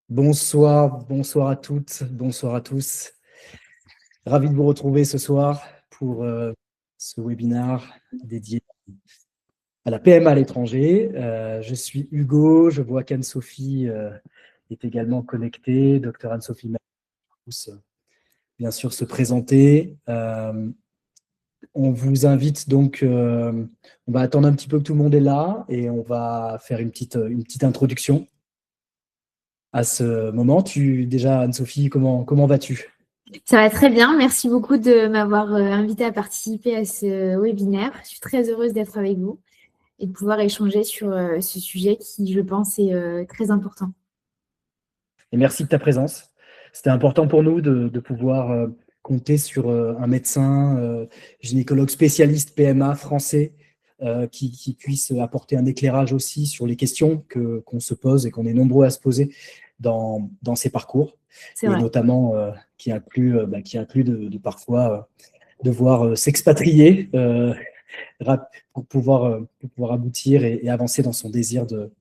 Bonsoir, bonsoir à toutes, bonsoir à tous. Ravi de vous retrouver ce soir pour ce webinaire dédié à la PMA à l'étranger. Je suis Hugo, je vois qu'Anne-Sophie est également connectée, docteur Anne-Sophie Matous, bien sûr, se présenter. On vous invite donc, on va attendre un petit peu que tout le monde est là et on va faire une petite introduction à ce moment. Déjà, Anne-Sophie, comment vas-tu ? Ça va très bien. Merci beaucoup de m'avoir invité à participer à ce webinaire. Je suis très heureuse d'être avec vous et de pouvoir échanger sur ce sujet qui, je pense, est très important. Et merci de ta présence. C'était important pour nous de pouvoir compter sur un médecin, gynécologue spécialiste PMA français qui puisse apporter un éclairage aussi sur les questions qu'on se pose et qu'on est nombreux à se poser dans ces parcours. C'est Et vrai. notamment qui inclut de parfois devoir s'expatrier pour pouvoir aboutir et avancer dans son désir de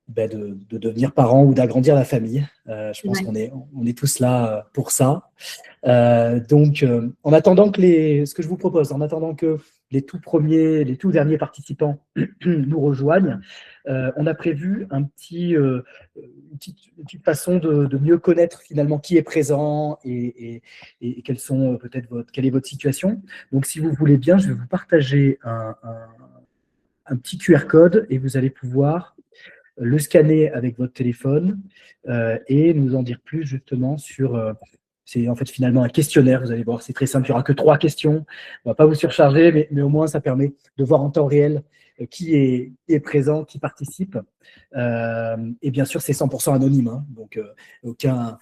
devenir parent ou d'agrandir la famille. Je pense Ouais. qu'on est tous là pour ça. Donc, en attendant ce que je vous propose, en attendant que les tout derniers participants nous rejoignent, on a prévu une petite façon de mieux connaître finalement qui est présent et quelle est votre situation. Donc, si vous voulez bien, je vais vous partager un petit QR code et vous allez pouvoir le scanner avec votre téléphone et nous en dire plus justement sur… c'est en fait finalement un questionnaire, vous allez voir, c'est très simple, il n'y aura que 3 questions, on ne va pas vous surcharger, mais au moins ça permet de voir en temps réel qui est présent, qui participe. Et bien sûr, c'est 100% anonyme, hein, donc aucun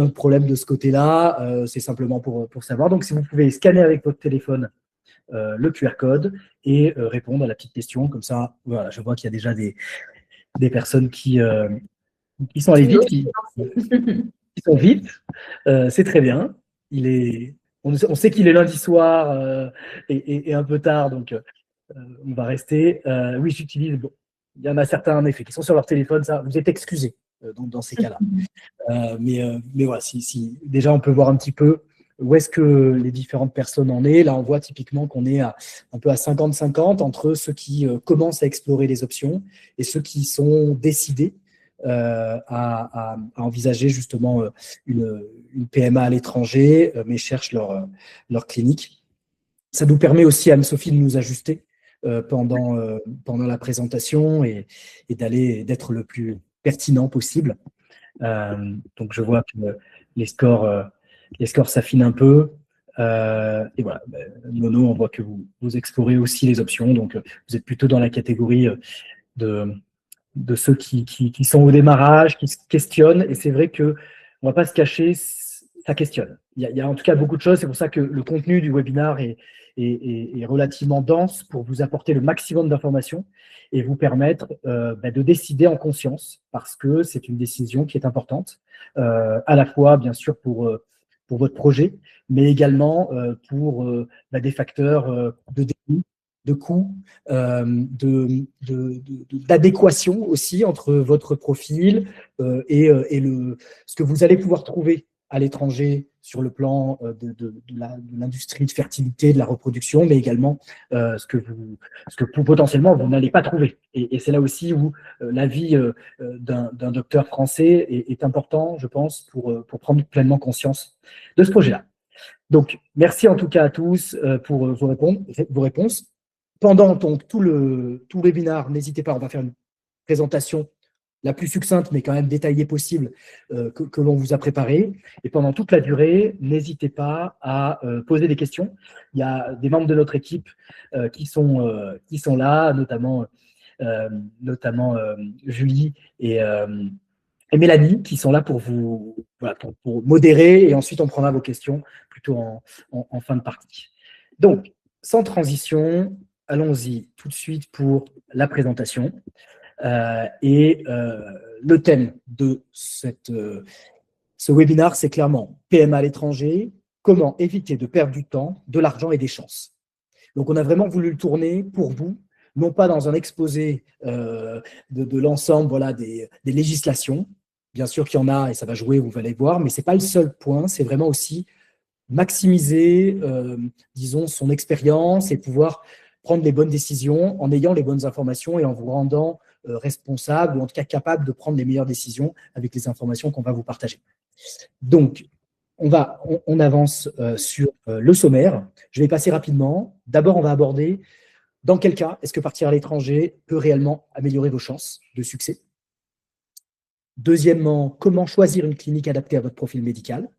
problème de ce côté-là, c'est simplement pour savoir. Donc si vous pouvez scanner avec votre téléphone le QR code et répondre à la petite question, comme ça, voilà, je vois qu'il y a déjà des personnes qui sont allées vite, qui sont vite. C'est très bien. On sait qu'il est lundi soir et un peu tard, donc on va rester. Oui, j'utilise. Bon, il y en a certains, en effet, qui sont sur leur téléphone. Ça, vous êtes excusés dans ces cas-là. Mais voilà, si déjà on peut voir un petit peu où est-ce que les différentes personnes en est. Là, on voit typiquement qu'on est un peu à 50-50 entre ceux qui commencent à explorer les options et ceux qui sont décidés à envisager justement une PMA à l'étranger, mais cherchent leur clinique. Ça nous permet aussi, Anne-Sophie, de nous ajuster pendant la présentation et d'être le plus pertinent possible. Donc, je vois que les scores s'affinent un peu. Et voilà, Nono, on voit que vous explorez aussi les options. Donc, vous êtes plutôt dans la catégorie de ceux qui sont au démarrage, qui se questionnent. Et c'est vrai qu'on ne va pas se cacher, ça questionne. Il y a en tout cas beaucoup de choses. C'est pour ça que le contenu du webinaire est relativement dense pour vous apporter le maximum d'informations et vous permettre de décider en conscience, parce que c'est une décision qui est importante, à la fois, bien sûr, pour votre projet, mais également pour des facteurs de défi, de coûts, d'adéquation aussi entre votre profil et ce que vous allez pouvoir trouver à l'étranger sur le plan de l'industrie de fertilité, de la reproduction, mais également ce que potentiellement vous n'allez pas trouver. Et c'est là aussi où l'avis d'un docteur français est important, je pense, pour prendre pleinement conscience de ce projet-là. Donc, merci en tout cas à tous pour vos réponses. Pendant donc, tout le webinaire, n'hésitez pas, on va faire une présentation la plus succincte, mais quand même détaillée possible, que l'on vous a préparée. Et pendant toute la durée, n'hésitez pas à poser des questions. Il y a des membres de notre équipe qui sont là, notamment Julie et Mélanie, qui sont là pour vous pour modérer, et ensuite on prendra vos questions plutôt en fin de partie. Donc, sans transition, allons-y tout de suite pour la présentation. Le thème de ce webinaire, c'est clairement PMA à l'étranger, comment éviter de perdre du temps, de l'argent et des chances. Donc, on a vraiment voulu le tourner pour vous, non pas dans un exposé de l'ensemble des législations, bien sûr qu'il y en a et ça va jouer, vous allez voir, mais ce n'est pas le seul point, c'est vraiment aussi maximiser, disons, son expérience et pouvoir prendre les bonnes décisions en ayant les bonnes informations et en vous rendant responsable ou en tout cas capable de prendre les meilleures décisions avec les informations qu'on va vous partager. Donc, on avance sur le sommaire. Je vais passer rapidement. D'abord, on va aborder dans quel cas est-ce que partir à l'étranger peut réellement améliorer vos chances de succès. Deuxièmement, comment choisir une clinique adaptée à votre profil médical.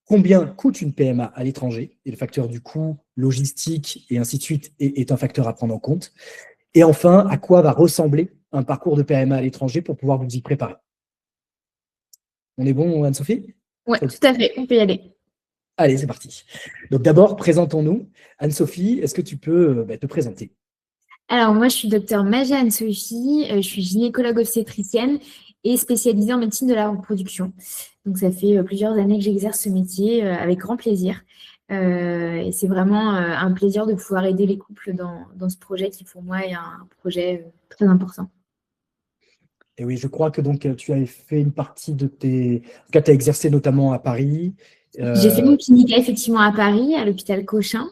Combien coûte une PMA à l'étranger? Et le facteur du coût, logistique et ainsi de suite est un facteur à prendre en compte. Et enfin, à quoi va ressembler un parcours de PMA à l'étranger pour pouvoir vous y préparer? On est bon, Anne-Sophie? Oui, tout à fait, on peut y aller. Allez, c'est parti. Donc d'abord, présentons-nous. Anne-Sophie, est-ce que tu peux te présenter? Alors, moi, je suis docteur Maja Anne-Sophie, je suis gynécologue obstétricienne et spécialisée en médecine de la reproduction. Donc, ça fait plusieurs années que j'exerce ce métier avec grand plaisir. Et c'est vraiment un plaisir de pouvoir aider les couples dans ce projet qui, pour moi, est un projet très important. Et oui, je crois que donc tu avais fait une partie de tes... En tout cas, tu as exercé notamment à Paris. J'ai fait mon clinique effectivement à Paris, à l'hôpital Cochin,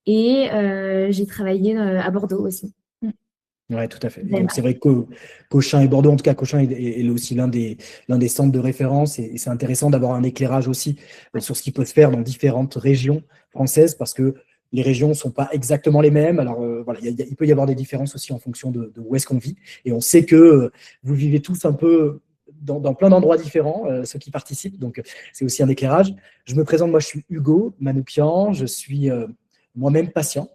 et j'ai travaillé à Bordeaux aussi. Oui, tout à fait. Et donc, c'est vrai que Cochin et Bordeaux, en tout cas, Cochin est aussi l'un des centres de référence et c'est intéressant d'avoir un éclairage aussi sur ce qui peut se faire dans différentes régions françaises parce que les régions ne sont pas exactement les mêmes. Alors, voilà, il peut y avoir des différences aussi en fonction de où est-ce qu'on vit. Et on sait que vous vivez tous un peu dans plein d'endroits différents, ceux qui participent. Donc, c'est aussi un éclairage. Je me présente, moi, je suis Hugo Manoukian. Je suis moi-même patient.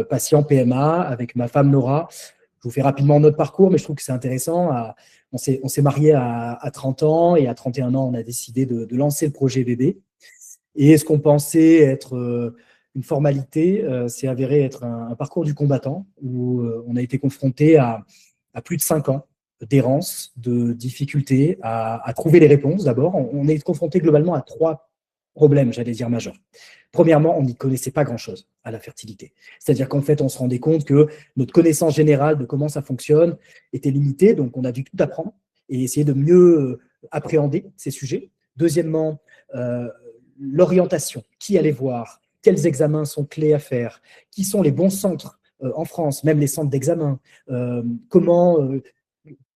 Patient PMA avec ma femme Nora. Je vous fais rapidement notre parcours, mais je trouve que c'est intéressant. On s'est mariés à 30 ans et à 31 ans, on a décidé de lancer le projet bébé. Et ce qu'on pensait être une formalité s'est avéré être un parcours du combattant où on a été confronté à plus de 5 ans d'errance, de difficultés à trouver les réponses d'abord. On est confronté globalement à 3 problèmes, j'allais dire, majeurs. Premièrement, on n'y connaissait pas grand-chose à la fertilité. C'est-à-dire qu'en fait, on se rendait compte que notre connaissance générale de comment ça fonctionne était limitée, donc on a dû tout apprendre et essayer de mieux appréhender ces sujets. Deuxièmement, l'orientation, qui aller voir, quels examens sont clés à faire, qui sont les bons centres en France, même les centres d'examen, comment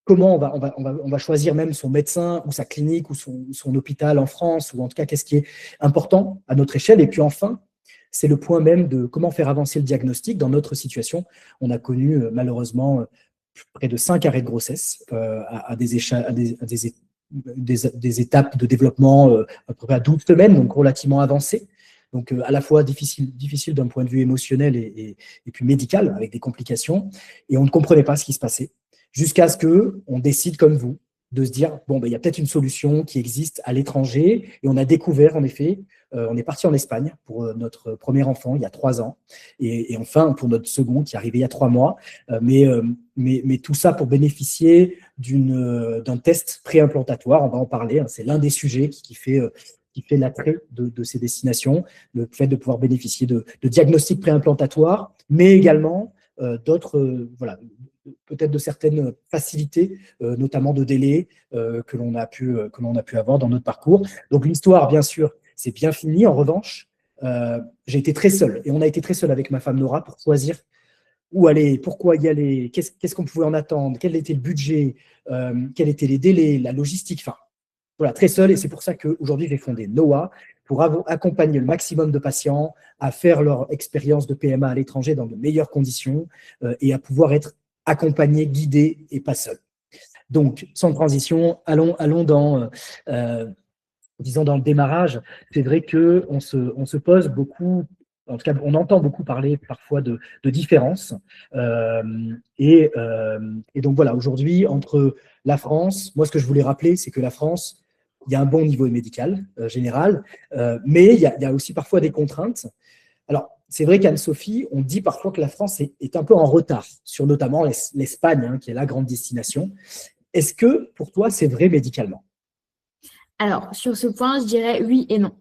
on va choisir même son médecin ou sa clinique ou son hôpital en France, ou en tout cas, qu'est-ce qui est important à notre échelle. Et puis enfin, c'est le point même de comment faire avancer le diagnostic. Dans notre situation, on a connu malheureusement près de 5 arrêts de grossesse à des étapes de développement à peu près à 12 semaines, donc relativement avancées. Donc à la fois difficile d'un point de vue émotionnel et puis médical, avec des complications. Et on ne comprenait pas ce qui se passait. Jusqu'à ce qu'on décide, comme vous, de se dire, bon, ben, il y a peut-être une solution qui existe à l'étranger. Et on a découvert, en effet, on est parti en Espagne pour notre premier enfant il y a 3 ans. Et enfin, pour notre second qui est arrivé il y a 3 mois. Mais tout ça pour bénéficier d'un test préimplantatoire. On va en parler. Hein, c'est l'un des sujets qui fait l'attrait de ces destinations, le fait de pouvoir bénéficier de diagnostics préimplantatoires, mais également d'autres, voilà, peut-être de certaines facilités, notamment de délai que l'on a pu avoir dans notre parcours. Donc l'histoire, bien sûr, c'est bien fini. En revanche, j'ai été très seul et on a été très seul avec ma femme Nora pour choisir où aller, pourquoi y aller, qu'est-ce qu'on pouvait en attendre, quel était le budget, quels étaient les délais, la logistique, enfin, voilà, très seul. Et c'est pour ça qu'aujourd'hui, j'ai fondé Noah pour accompagner le maximum de patients à faire leur expérience de PMA à l'étranger dans de meilleures conditions et à pouvoir être accompagné, guidé et pas seul. Donc, sans transition, allons disons dans le démarrage. C'est vrai qu'on se pose beaucoup, en tout cas, on entend beaucoup parler parfois de différences. Et donc voilà, aujourd'hui, entre la France, moi ce que je voulais rappeler, c'est que la France, il y a un bon niveau médical général, mais il y a aussi parfois des contraintes. Alors, c'est vrai qu'Anne-Sophie, on dit parfois que la France est un peu en retard sur notamment l'Espagne, hein, qui est la grande destination. Est-ce que pour toi, c'est vrai médicalement? Alors, sur ce point, je dirais oui et non.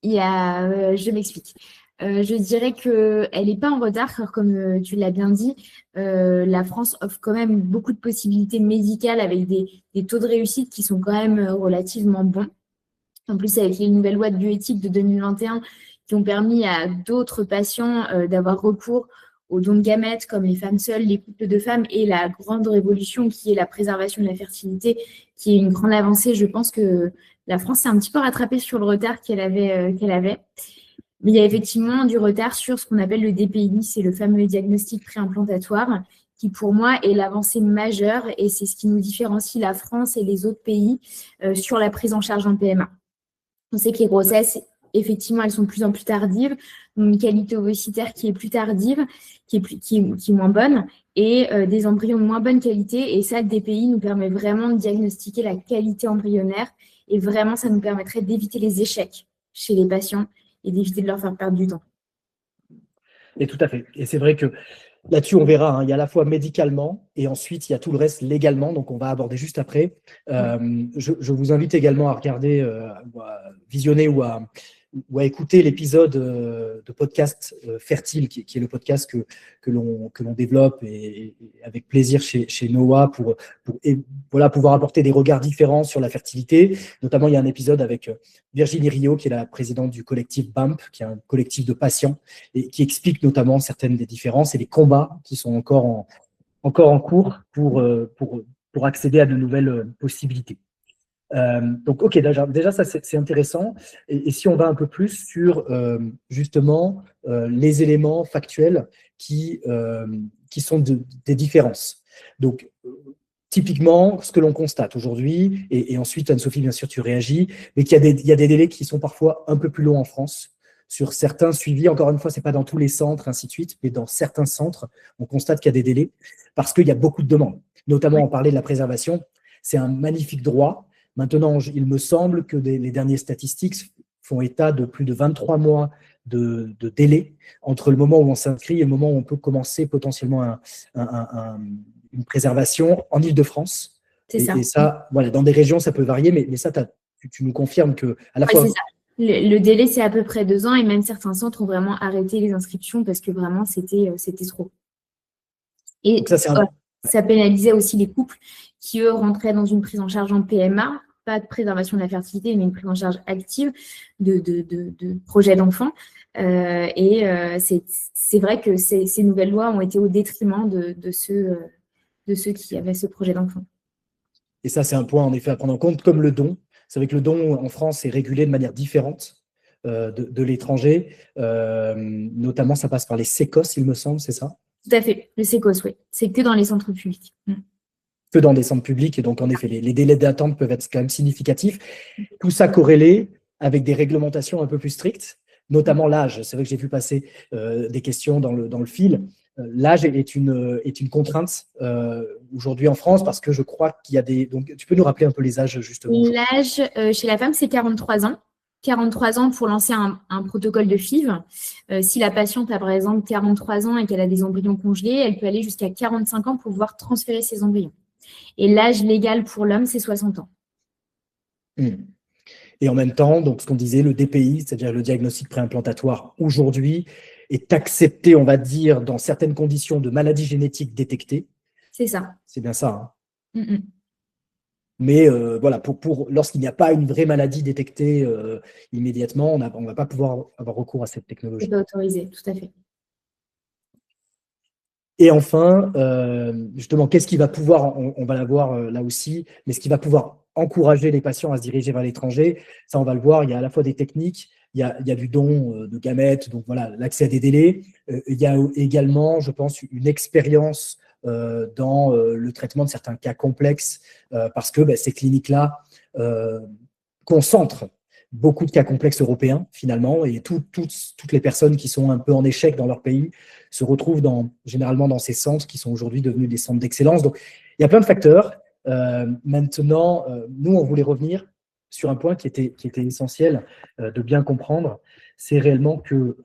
Je m'explique. Je dirais qu'elle n'est pas en retard, car comme tu l'as bien dit, la France offre quand même beaucoup de possibilités médicales avec des taux de réussite qui sont quand même relativement bons. En plus, avec les nouvelles lois de bioéthique de 2021 qui ont permis à d'autres patients d'avoir recours aux dons de gamètes, comme les femmes seules, les couples de femmes, et la grande révolution qui est la préservation de la fertilité, qui est une grande avancée. Je pense que la France s'est un petit peu rattrapée sur le retard qu'elle avait. Mais il y a effectivement du retard sur ce qu'on appelle le DPI, c'est le fameux diagnostic préimplantatoire, qui pour moi est l'avancée majeure et c'est ce qui nous différencie la France et les autres pays sur la prise en charge en PMA. On sait que les grossesses, effectivement, elles sont de plus en plus tardives, une qualité ovocytaire qui est plus tardive, qui est moins bonne, et des embryons de moins bonne qualité. Et ça, le DPI nous permet vraiment de diagnostiquer la qualité embryonnaire et vraiment, ça nous permettrait d'éviter les échecs chez les patients et d'éviter de leur faire perdre du temps. Et tout à fait. Et c'est vrai que là-dessus, on verra, hein, il y a à la fois médicalement et ensuite il y a tout le reste légalement, donc on va aborder juste après. Je vous invite également à regarder, ou à visionner ou à écouter l'épisode de podcast Fertile, qui est le podcast que l'on développe et avec plaisir chez Noah pour voilà, pouvoir apporter des regards différents sur la fertilité. Notamment, il y a un épisode avec Virginie Rio, qui est la présidente du collectif BAMP, qui est un collectif de patients, et qui explique notamment certaines des différences et les combats qui sont encore en cours pour accéder à de nouvelles possibilités. Donc, ok, déjà ça c'est intéressant. Et si on va un peu plus sur justement les éléments factuels qui sont des différences. Donc, typiquement, ce que l'on constate aujourd'hui, et ensuite Anne-Sophie, bien sûr, tu réagis, mais qu'il y a des délais qui sont parfois un peu plus longs en France. Sur certains suivis, encore une fois, ce n'est pas dans tous les centres, ainsi de suite, mais dans certains centres, on constate qu'il y a des délais parce qu'il y a beaucoup de demandes. Notamment, on parlait de la préservation, c'est un magnifique droit. Maintenant, il me semble que les dernières statistiques font état de plus de 23 mois de délai entre le moment où on s'inscrit et le moment où on peut commencer potentiellement une préservation en Île-de-France. C'est ça. Et ça, voilà, dans des régions, ça peut varier, mais ça, tu nous confirmes que à la fois… C'est ça. Le délai, c'est à peu près 2 ans et même certains centres ont vraiment arrêté les inscriptions parce que vraiment, c'était trop. Et donc ça pénalisait aussi les couples qui, eux, rentraient dans une prise en charge en PMA, pas de préservation de la fertilité, mais une prise en charge active de projets d'enfants. C'est vrai que ces nouvelles lois ont été au détriment de ceux qui avaient ce projet d'enfant. Et ça, c'est un point, en effet, à prendre en compte, comme le don. C'est vrai que le don, en France, est régulé de manière différente de l'étranger. Notamment, ça passe par les SECOS, il me semble, c'est ça? Tout à fait, le SECOS, oui. C'est que dans les centres publics. Que dans des centres publics. Et donc, en effet, les délais d'attente peuvent être quand même significatifs. Tout ça corrélé avec des réglementations un peu plus strictes, notamment l'âge. C'est vrai que j'ai vu passer des questions dans le fil. L'âge est une contrainte aujourd'hui en France parce que je crois qu'il y a des… Donc, tu peux nous rappeler un peu les âges, justement? L'âge chez la femme, c'est 43 ans. 43 ans pour lancer un protocole de FIV. Si la patiente a par exemple 43 ans et qu'elle a des embryons congelés, elle peut aller jusqu'à 45 ans pour pouvoir transférer ses embryons. Et l'âge légal pour l'homme, c'est 60 ans. Et en même temps, donc ce qu'on disait, le DPI, c'est-à-dire le diagnostic préimplantatoire, aujourd'hui, est accepté, on va dire, dans certaines conditions de maladies génétiques détectées. C'est ça. C'est bien ça. Hein. Mais voilà, lorsqu'il n'y a pas une vraie maladie détectée immédiatement, on ne va pas pouvoir avoir recours à cette technologie. C'est pas autorisé, tout à fait. Et enfin, justement, qu'est-ce qui va pouvoir, on va la voir là aussi, mais ce qui va pouvoir encourager les patients à se diriger vers l'étranger, ça on va le voir, il y a à la fois des techniques, il y a du don de gamètes, donc voilà, l'accès à des délais, il y a également, je pense, une expérience dans le traitement de certains cas complexes, parce que ces cliniques-là concentrent beaucoup de cas complexes européens, finalement, et toutes les personnes qui sont un peu en échec dans leur pays se retrouvent généralement dans ces centres qui sont aujourd'hui devenus des centres d'excellence. Donc, il y a plein de facteurs. Maintenant, nous, on voulait revenir sur un point qui était essentiel de bien comprendre. C'est réellement que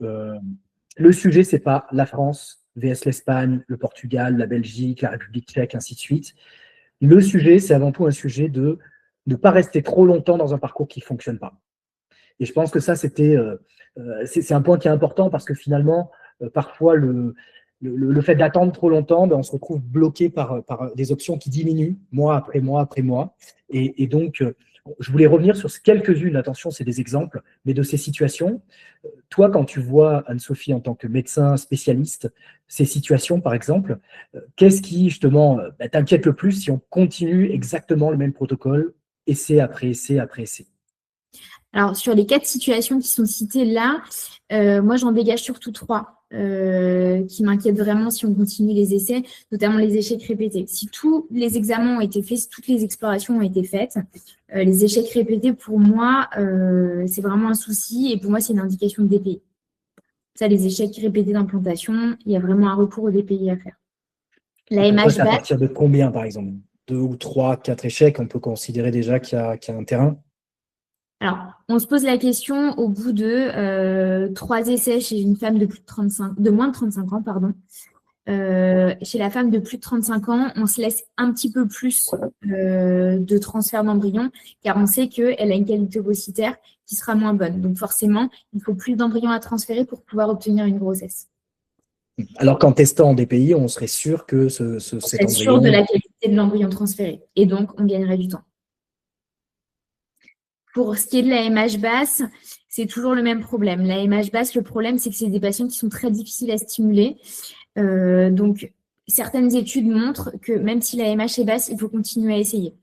le sujet, ce n'est pas la France vs l'Espagne, le Portugal, la Belgique, la République tchèque, ainsi de suite. Le sujet, c'est avant tout un sujet de ne pas rester trop longtemps dans un parcours qui ne fonctionne pas. Et je pense que ça, c'est un point qui est important parce que finalement, parfois, le fait d'attendre trop longtemps, ben, on se retrouve bloqué par des options qui diminuent mois après mois après mois. Et donc, je voulais revenir sur quelques-unes, attention, c'est des exemples, mais de ces situations. Toi, quand tu vois, Anne-Sophie, en tant que médecin spécialiste, ces situations, par exemple, qu'est-ce qui, justement, t'inquiète le plus si on continue exactement le même protocole, essai après essai après essai? Alors, sur les 4 situations qui sont citées là, moi, j'en dégage surtout 3 qui m'inquiètent vraiment si on continue les essais, notamment les échecs répétés. Si tous les examens ont été faits, si toutes les explorations ont été faites, les échecs répétés, pour moi, c'est vraiment un souci et pour moi, c'est une indication de DPI. Ça, les échecs répétés d'implantation, il y a vraiment un recours au DPI à faire. Et pour toi, c'est à L'AMH-BAS, partir de combien, par exemple? 2 ou 3, 4 échecs, on peut considérer déjà qu'il y a un terrain? alors, on se pose la question au bout de 3 essais chez une femme de moins de 35 ans, pardon. Chez la femme de plus de 35 ans, on se laisse un petit peu plus de transfert d'embryon, car on sait qu'elle a une qualité ovocytaire qui sera moins bonne. Donc forcément, il faut plus d'embryons à transférer pour pouvoir obtenir une grossesse. Alors qu'en testant en DPI, on serait sûr que On cet serait sûr de embryon… la qualité de l'embryon transféré. Et donc, on gagnerait du temps. Pour ce qui est de la MH basse, c'est toujours le même problème. La MH basse, le problème, c'est que c'est des patients qui sont très difficiles à stimuler. Donc, certaines études montrent que même si la MH est basse, il faut continuer à essayer.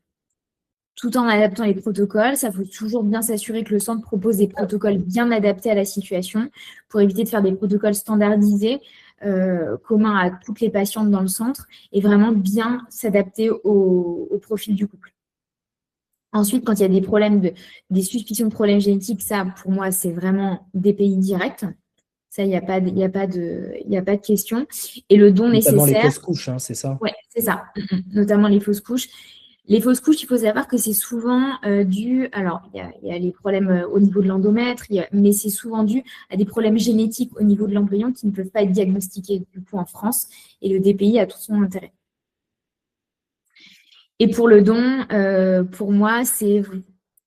Tout en adaptant les protocoles, ça faut toujours bien s'assurer que le centre propose des protocoles bien adaptés à la situation pour éviter de faire des protocoles standardisés, communs à toutes les patientes dans le centre et vraiment bien s'adapter au profil du couple. Ensuite, quand il y a des problèmes, des suspicions de problèmes génétiques, ça, pour moi, c'est vraiment DPI direct. Ça, il n'y a pas de question. Et le don Notamment les nécessaire, fausses couches, hein, c'est ça? ouais, c'est ça. Notamment les fausses couches. Les fausses couches, il faut savoir que c'est souvent dû, alors il y a les problèmes au niveau de l'endomètre, mais c'est souvent dû à des problèmes génétiques au niveau de l'embryon qui ne peuvent pas être diagnostiqués du coup en France. Et le DPI a tout son intérêt. Et pour le don, pour moi, c'est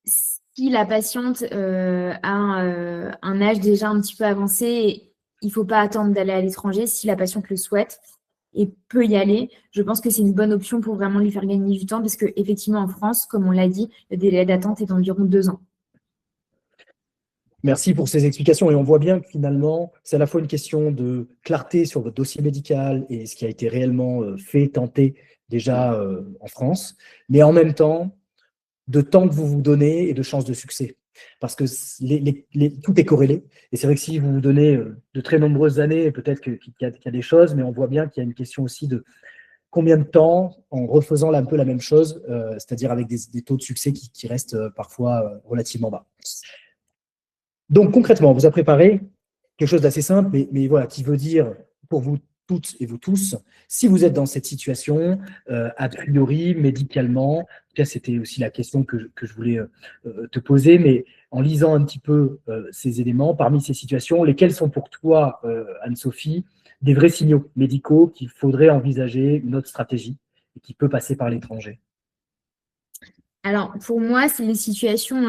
si la patiente a un âge déjà un petit peu avancé, il ne faut pas attendre d'aller à l'étranger. Si la patiente le souhaite et peut y aller, je pense que c'est une bonne option pour vraiment lui faire gagner du temps parce qu'effectivement, en France, comme on l'a dit, le délai d'attente est d'environ 2 ans. Merci pour ces explications. Et on voit bien que finalement, c'est à la fois une question de clarté sur votre dossier médical et ce qui a été réellement fait, tenté déjà en France, mais en même temps, de temps que vous vous donnez et de chances de succès. Parce que tout est corrélé. Et c'est vrai que si vous vous donnez de très nombreuses années, peut-être qu'il y a des choses, mais on voit bien qu'il y a une question aussi de combien de temps en refaisant un peu la même chose, c'est-à-dire avec des taux de succès qui restent parfois relativement bas. Donc concrètement, on vous a préparé quelque chose d'assez simple, mais voilà, qui veut dire pour vous toutes et vous tous, si vous êtes dans cette situation, a priori, médicalement, c'était aussi la question que je voulais te poser, mais en lisant un petit peu ces éléments, parmi ces situations, lesquelles sont pour toi, Anne-Sophie, des vrais signaux médicaux qu'il faudrait envisager une autre stratégie et qui peut passer par l'étranger? Alors, pour moi, c'est les situations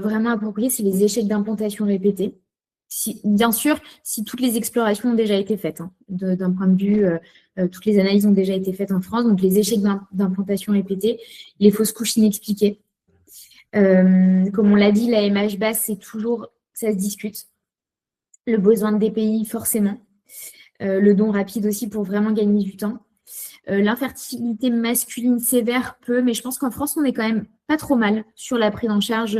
vraiment appropriées, c'est les échecs d'implantation répétés. Bien sûr, si toutes les explorations ont déjà été faites, hein, d'un point de vue, toutes les analyses ont déjà été faites en France, donc les échecs d'implantation répétés, les fausses couches inexpliquées. Comme on l'a dit, la MH basse, c'est toujours, ça se discute. Le besoin de DPI, forcément. Le don rapide aussi pour vraiment gagner du temps. L'infertilité masculine sévère peut, mais je pense qu'en France, on est quand même pas trop mal sur la prise en charge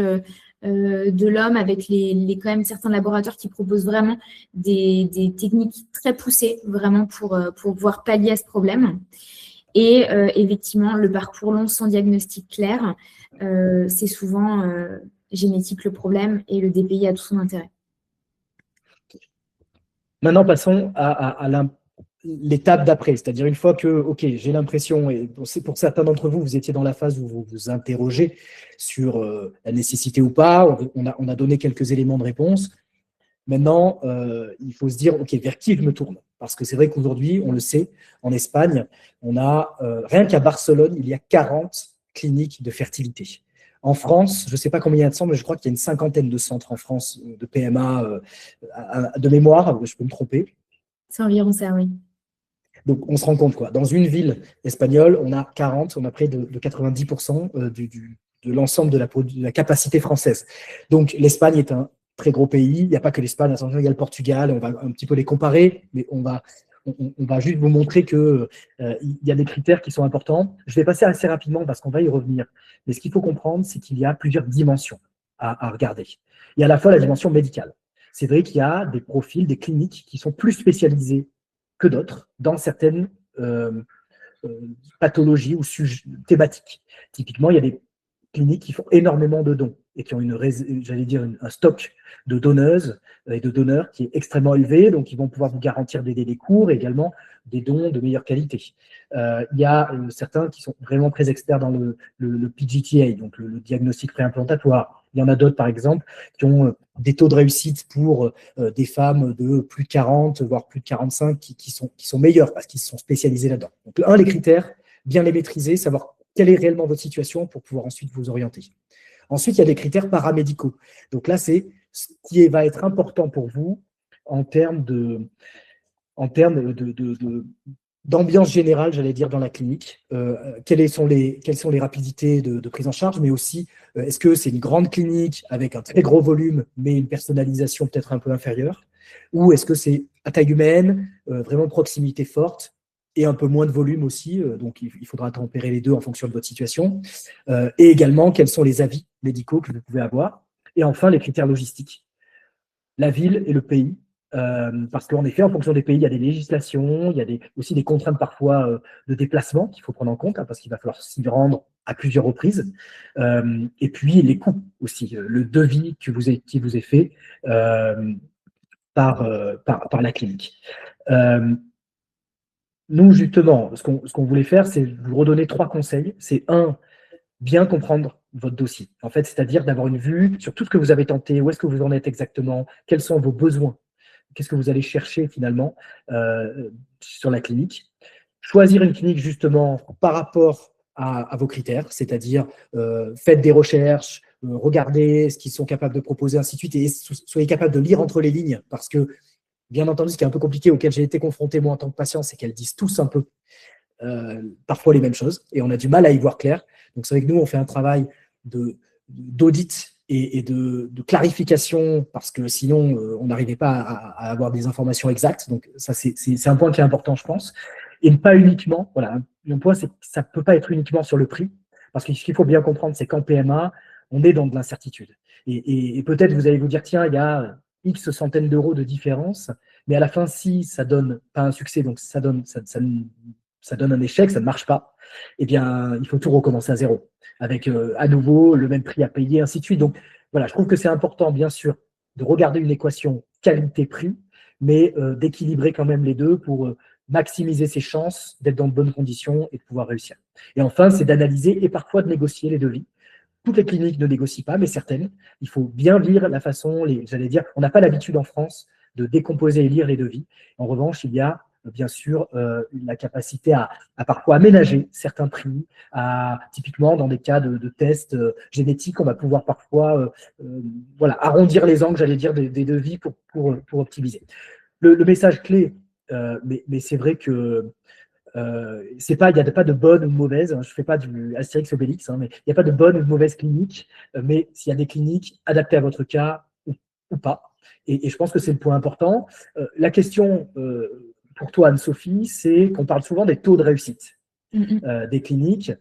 de l'homme avec quand même certains laboratoires qui proposent vraiment des techniques très poussées vraiment pour pouvoir pallier à ce problème. Et effectivement, le parcours long sans diagnostic clair, c'est souvent génétique le problème et le DPI a tout son intérêt. Maintenant, passons à l'étape d'après, c'est-à-dire une fois que, OK, j'ai l'impression, et pour certains d'entre vous, vous étiez dans la phase où vous vous interrogez sur la nécessité ou pas, on a donné quelques éléments de réponse. Maintenant, il faut se dire, OK, vers qui je me tourne? Parce que c'est vrai qu'aujourd'hui, on le sait, en Espagne, on a, rien qu'à Barcelone, il y a 40 cliniques de fertilité. En France, je ne sais pas combien il y a de centres, mais je crois qu'il y a une cinquantaine de centres en France de PMA de mémoire, je peux me tromper. C'est environ ça, oui. Donc, on se rend compte, quoi. Dans une ville espagnole, on a 40, on a près de 90% de l'ensemble de la capacité française. Donc, l'Espagne est un très gros pays. Il n'y a pas que l'Espagne, il y a le Portugal. On va un petit peu les comparer, mais on va juste vous montrer qu'il y a des critères qui sont importants. Je vais passer assez rapidement parce qu'on va y revenir. Mais ce qu'il faut comprendre, c'est qu'il y a plusieurs dimensions à regarder. Il y a à la fois la dimension médicale. C'est vrai qu'il y a des profils, des cliniques qui sont plus spécialisés que d'autres dans certaines pathologies ou thématiques. Typiquement, il y a des cliniques qui font énormément de dons et qui ont un stock de donneuses et de donneurs qui est extrêmement élevé, donc ils vont pouvoir vous garantir des délais courts et également des dons de meilleure qualité. Il y a certains qui sont vraiment très experts dans le PGTA, donc le diagnostic préimplantatoire. Il y en a d'autres, par exemple, qui ont des taux de réussite pour des femmes de plus de 40, voire plus de 45, qui sont meilleurs parce qu'ils se sont spécialisés là-dedans. Donc, les critères, bien les maîtriser, savoir quelle est réellement votre situation pour pouvoir ensuite vous orienter. Ensuite, il y a des critères paramédicaux. Donc là, c'est ce qui va être important pour vous en termes d'ambiance générale, j'allais dire, dans la clinique. Quelles sont les rapidités de prise en charge, mais aussi, est-ce que c'est une grande clinique avec un très gros volume, mais une personnalisation peut-être un peu inférieure, ou est-ce que c'est à taille humaine, vraiment proximité forte, et un peu moins de volume aussi, donc il faudra tempérer les deux en fonction de votre situation, et également, quels sont les avis médicaux que vous pouvez avoir, et enfin, les critères logistiques, la ville et le pays, parce qu'en effet, en fonction des pays, il y a des législations, il y a aussi des contraintes parfois de déplacement qu'il faut prendre en compte, parce qu'il va falloir s'y rendre à plusieurs reprises, et puis les coûts aussi, le devis qui vous est fait par la clinique. Nous, justement, ce qu'on voulait faire, c'est vous redonner 3 conseils. C'est bien comprendre votre dossier. En fait, c'est-à-dire d'avoir une vue sur tout ce que vous avez tenté, où est-ce que vous en êtes exactement, quels sont vos besoins, qu'est-ce que vous allez chercher finalement sur la clinique. Choisir une clinique justement par rapport à vos critères, c'est-à-dire faites des recherches, regardez ce qu'ils sont capables de proposer, ainsi de suite, et soyez capable de lire entre les lignes, parce que bien entendu, ce qui est un peu compliqué, auquel j'ai été confronté moi en tant que patient, c'est qu'elles disent tous un peu parfois les mêmes choses, et on a du mal à y voir clair. Donc c'est vrai que nous, on fait un travail d'audit et de clarification, parce que sinon, on n'arrivait pas à avoir des informations exactes. Donc ça, c'est un point qui est important, je pense. Et pas uniquement, voilà, mon point, c'est que ça ne peut pas être uniquement sur le prix, parce que ce qu'il faut bien comprendre, c'est qu'en PMA, on est dans de l'incertitude. Et peut-être vous allez vous dire, tiens, il y a X centaines d'euros de différence, mais à la fin, si ça donne pas un succès, donc ça donne un échec, ça ne marche pas, eh bien, il faut tout recommencer à zéro, avec à nouveau le même prix à payer, ainsi de suite. Donc, voilà, je trouve que c'est important, bien sûr, de regarder une équation qualité-prix, mais d'équilibrer quand même les deux pour maximiser ses chances d'être dans de bonnes conditions et de pouvoir réussir. Et enfin, c'est d'analyser et parfois de négocier les devis. Toutes les cliniques ne négocient pas, mais certaines. Il faut bien lire la façon, j'allais dire, on n'a pas l'habitude en France de décomposer et lire les devis. En revanche, il y a bien sûr la capacité à parfois aménager certains prix, typiquement dans des cas de tests génétiques, on va pouvoir parfois arrondir les angles, j'allais dire, des devis pour optimiser. Le message clé, mais c'est vrai que il n'y a pas de bonne ou de mauvaise, je ne fais pas du Astérix Obélix, mais il n'y a pas de bonne ou de mauvaise clinique, mais s'il y a des cliniques adaptées à votre cas ou pas. Et je pense que c'est le point important. La question pour toi, Anne-Sophie, c'est qu'on parle souvent des taux de réussite des cliniques.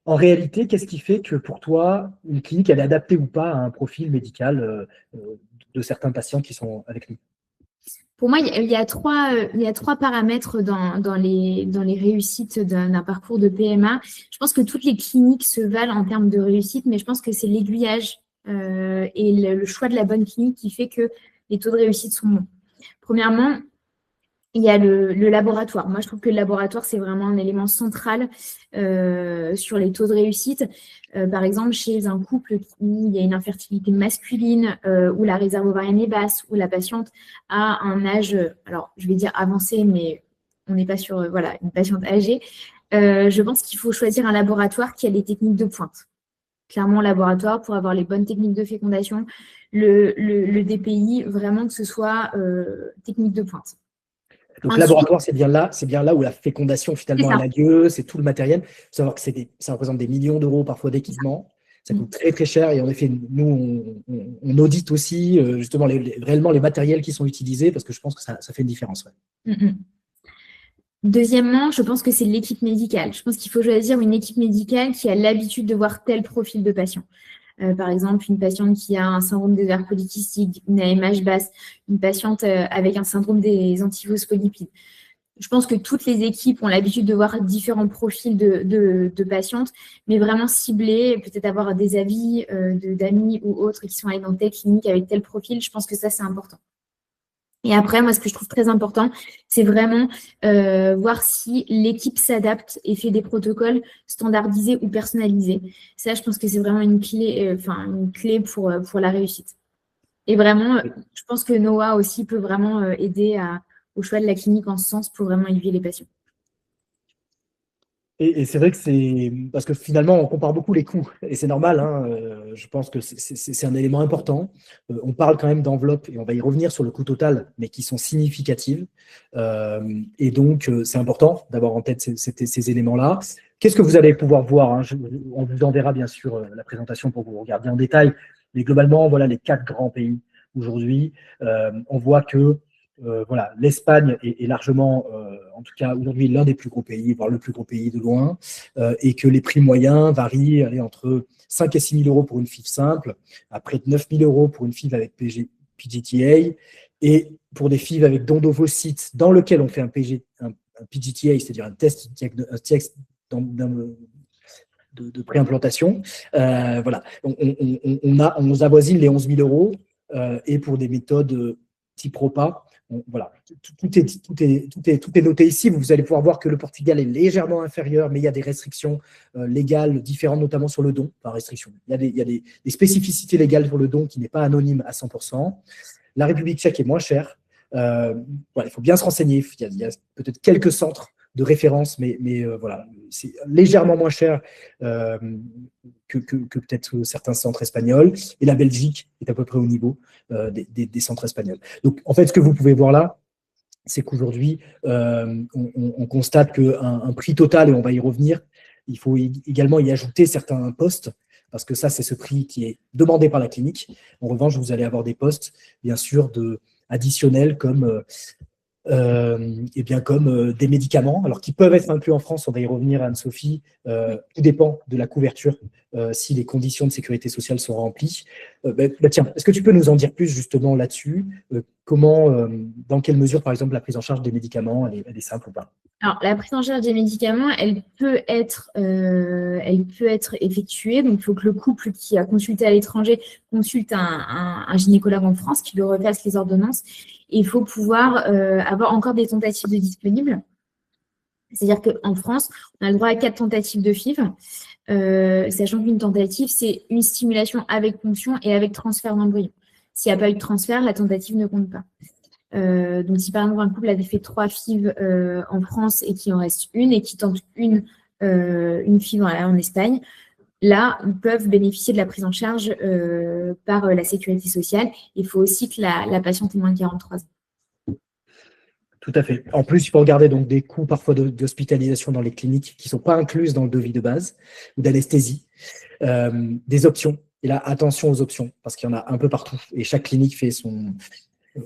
En réalité, qu'est-ce qui fait que pour toi, une clinique, elle est adaptée ou pas à un profil médical de certains patients qui sont avec nous? Pour moi, il y a trois paramètres dans les réussites d'un parcours de PMA. Je pense que toutes les cliniques se valent en termes de réussite, mais je pense que c'est l'aiguillage et le choix de la bonne clinique qui fait que les taux de réussite sont bons. Premièrement, il y a le laboratoire. Moi, je trouve que le laboratoire, c'est vraiment un élément central sur les taux de réussite. Par exemple, chez un couple où il y a une infertilité masculine, où la réserve ovarienne est basse, où la patiente a un âge, alors je vais dire avancé, mais on n'est pas sur une patiente âgée, je pense qu'il faut choisir un laboratoire qui a des techniques de pointe. clairement au laboratoire pour avoir les bonnes techniques de fécondation, le DPI, vraiment que ce soit technique de pointe. Donc, Ensuite, laboratoire, c'est bien là où la fécondation, c'est finalement, ça. elle a lieu, c'est tout le matériel. Il faut savoir que ça représente des millions d'euros parfois d'équipement. Ça coûte très, très cher. Et en effet, nous, on audite aussi, justement, réellement les matériels qui sont utilisés, parce que je pense que ça fait une différence. Ouais. Deuxièmement, je pense que c'est l'équipe médicale. Je pense qu'il faut choisir une équipe médicale qui a l'habitude de voir tel profil de patient. Par exemple, une patiente qui a un syndrome des ovaires polykystiques, une AMH basse, une patiente avec un syndrome des antiphospholipides. Je pense que toutes les équipes ont l'habitude de voir différents profils de patientes, mais vraiment cibler, peut-être avoir des avis d'amis ou autres qui sont allés dans telle clinique avec tel profil. Je pense que ça, c'est important. Et après, moi, ce que je trouve très important, c'est vraiment voir si l'équipe s'adapte et fait des protocoles standardisés ou personnalisés. Ça, je pense que c'est vraiment une clé pour la réussite. Et vraiment, je pense que Noah aussi peut vraiment aider au choix de la clinique en ce sens pour vraiment aiguiller les patients. Et c'est vrai que c'est parce que finalement, on compare beaucoup les coûts, et c'est normal, hein, je pense que c'est un élément important. On parle quand même d'enveloppes, et on va y revenir sur le coût total, mais qui sont significatives. Et donc, c'est important d'avoir en tête ces éléments-là. Qu'est-ce que vous allez pouvoir voir, hein, on vous enverra bien sûr la présentation pour que vous regardiez en détail, mais globalement, voilà les 4 grands pays aujourd'hui. On voit que voilà, l'Espagne est largement, en tout cas aujourd'hui, l'un des plus gros pays, voire le plus gros pays de loin, et que les prix moyens varient entre 5 et 6 000 euros pour une FIV simple, à près de 9 000 euros pour une FIV avec PGTA, et pour des FIV avec don d'ovocytes dans lequel on fait un PGTA, c'est-à-dire un test de préimplantation. Voilà, on avoisine les 11 000 euros, et pour des méthodes type ROPA, voilà, tout est noté ici. Vous allez pouvoir voir que le Portugal est légèrement inférieur, mais il y a des restrictions légales différentes, notamment sur le don. Enfin, restrictions. Il y a des spécificités légales pour le don qui n'est pas anonyme à 100%. La République tchèque est moins chère. Voilà, il faut bien se renseigner. Il y a peut-être quelques centres de référence, mais voilà, c'est légèrement moins cher que peut-être certains centres espagnols. Et la Belgique est à peu près au niveau des centres espagnols. Donc, en fait, ce que vous pouvez voir là, c'est qu'aujourd'hui, on constate qu'un prix total, et on va y revenir, il faut également y ajouter certains postes, parce que ça, c'est ce prix qui est demandé par la clinique. En revanche, vous allez avoir des postes, bien sûr, additionnels comme des médicaments, alors qui peuvent être inclus en France, on va y revenir, Anne-Sophie, tout dépend de la couverture, si les conditions de sécurité sociale sont remplies. Tiens, est-ce que tu peux nous en dire plus justement là-dessus, dans quelle mesure, par exemple, la prise en charge des médicaments, elle est simple ou pas? Alors, la prise en charge des médicaments, elle peut être effectuée. Donc, il faut que le couple qui a consulté à l'étranger consulte un gynécologue en France qui lui refasse les ordonnances. Et il faut pouvoir avoir encore des tentatives de disponibles. C'est-à-dire qu'en France, on a le droit à 4 tentatives de FIV, sachant qu'une tentative, c'est une stimulation avec ponction et avec transfert d'embryon. S'il n'y a pas eu de transfert, la tentative ne compte pas. Donc, si par exemple un couple avait fait 3 FIV en France et qu'il en reste une et qui tente une FIV en Espagne, là, ils peuvent bénéficier de la prise en charge par la sécurité sociale. Il faut aussi que la patiente ait moins de 43 ans. Tout à fait. En plus, il faut regarder donc des coûts parfois d'hospitalisation dans les cliniques qui ne sont pas incluses dans le devis de base ou d'anesthésie, des options. Et là, attention aux options, parce qu'il y en a un peu partout. Et chaque clinique fait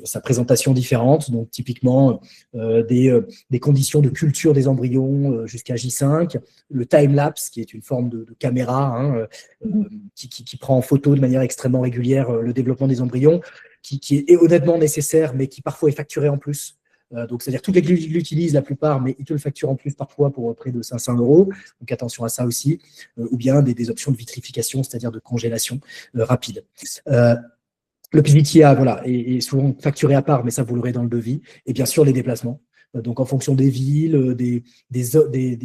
sa présentation différente. Donc, typiquement, des conditions de culture des embryons jusqu'à J5, le time-lapse, qui est une forme de caméra qui prend en photo de manière extrêmement régulière le développement des embryons, qui est honnêtement nécessaire, mais qui parfois est facturé en plus. Donc, c'est-à-dire toutes les cliniques l'utilisent la plupart, mais ils te le facturent en plus parfois pour près de 500 euros. Donc, attention à ça aussi. Ou bien des options de vitrification, c'est-à-dire de congélation rapide. Le PGTA, voilà, est souvent facturé à part, mais ça, vous l'aurez dans le devis. Et bien sûr, les déplacements. Donc, en fonction des villes, des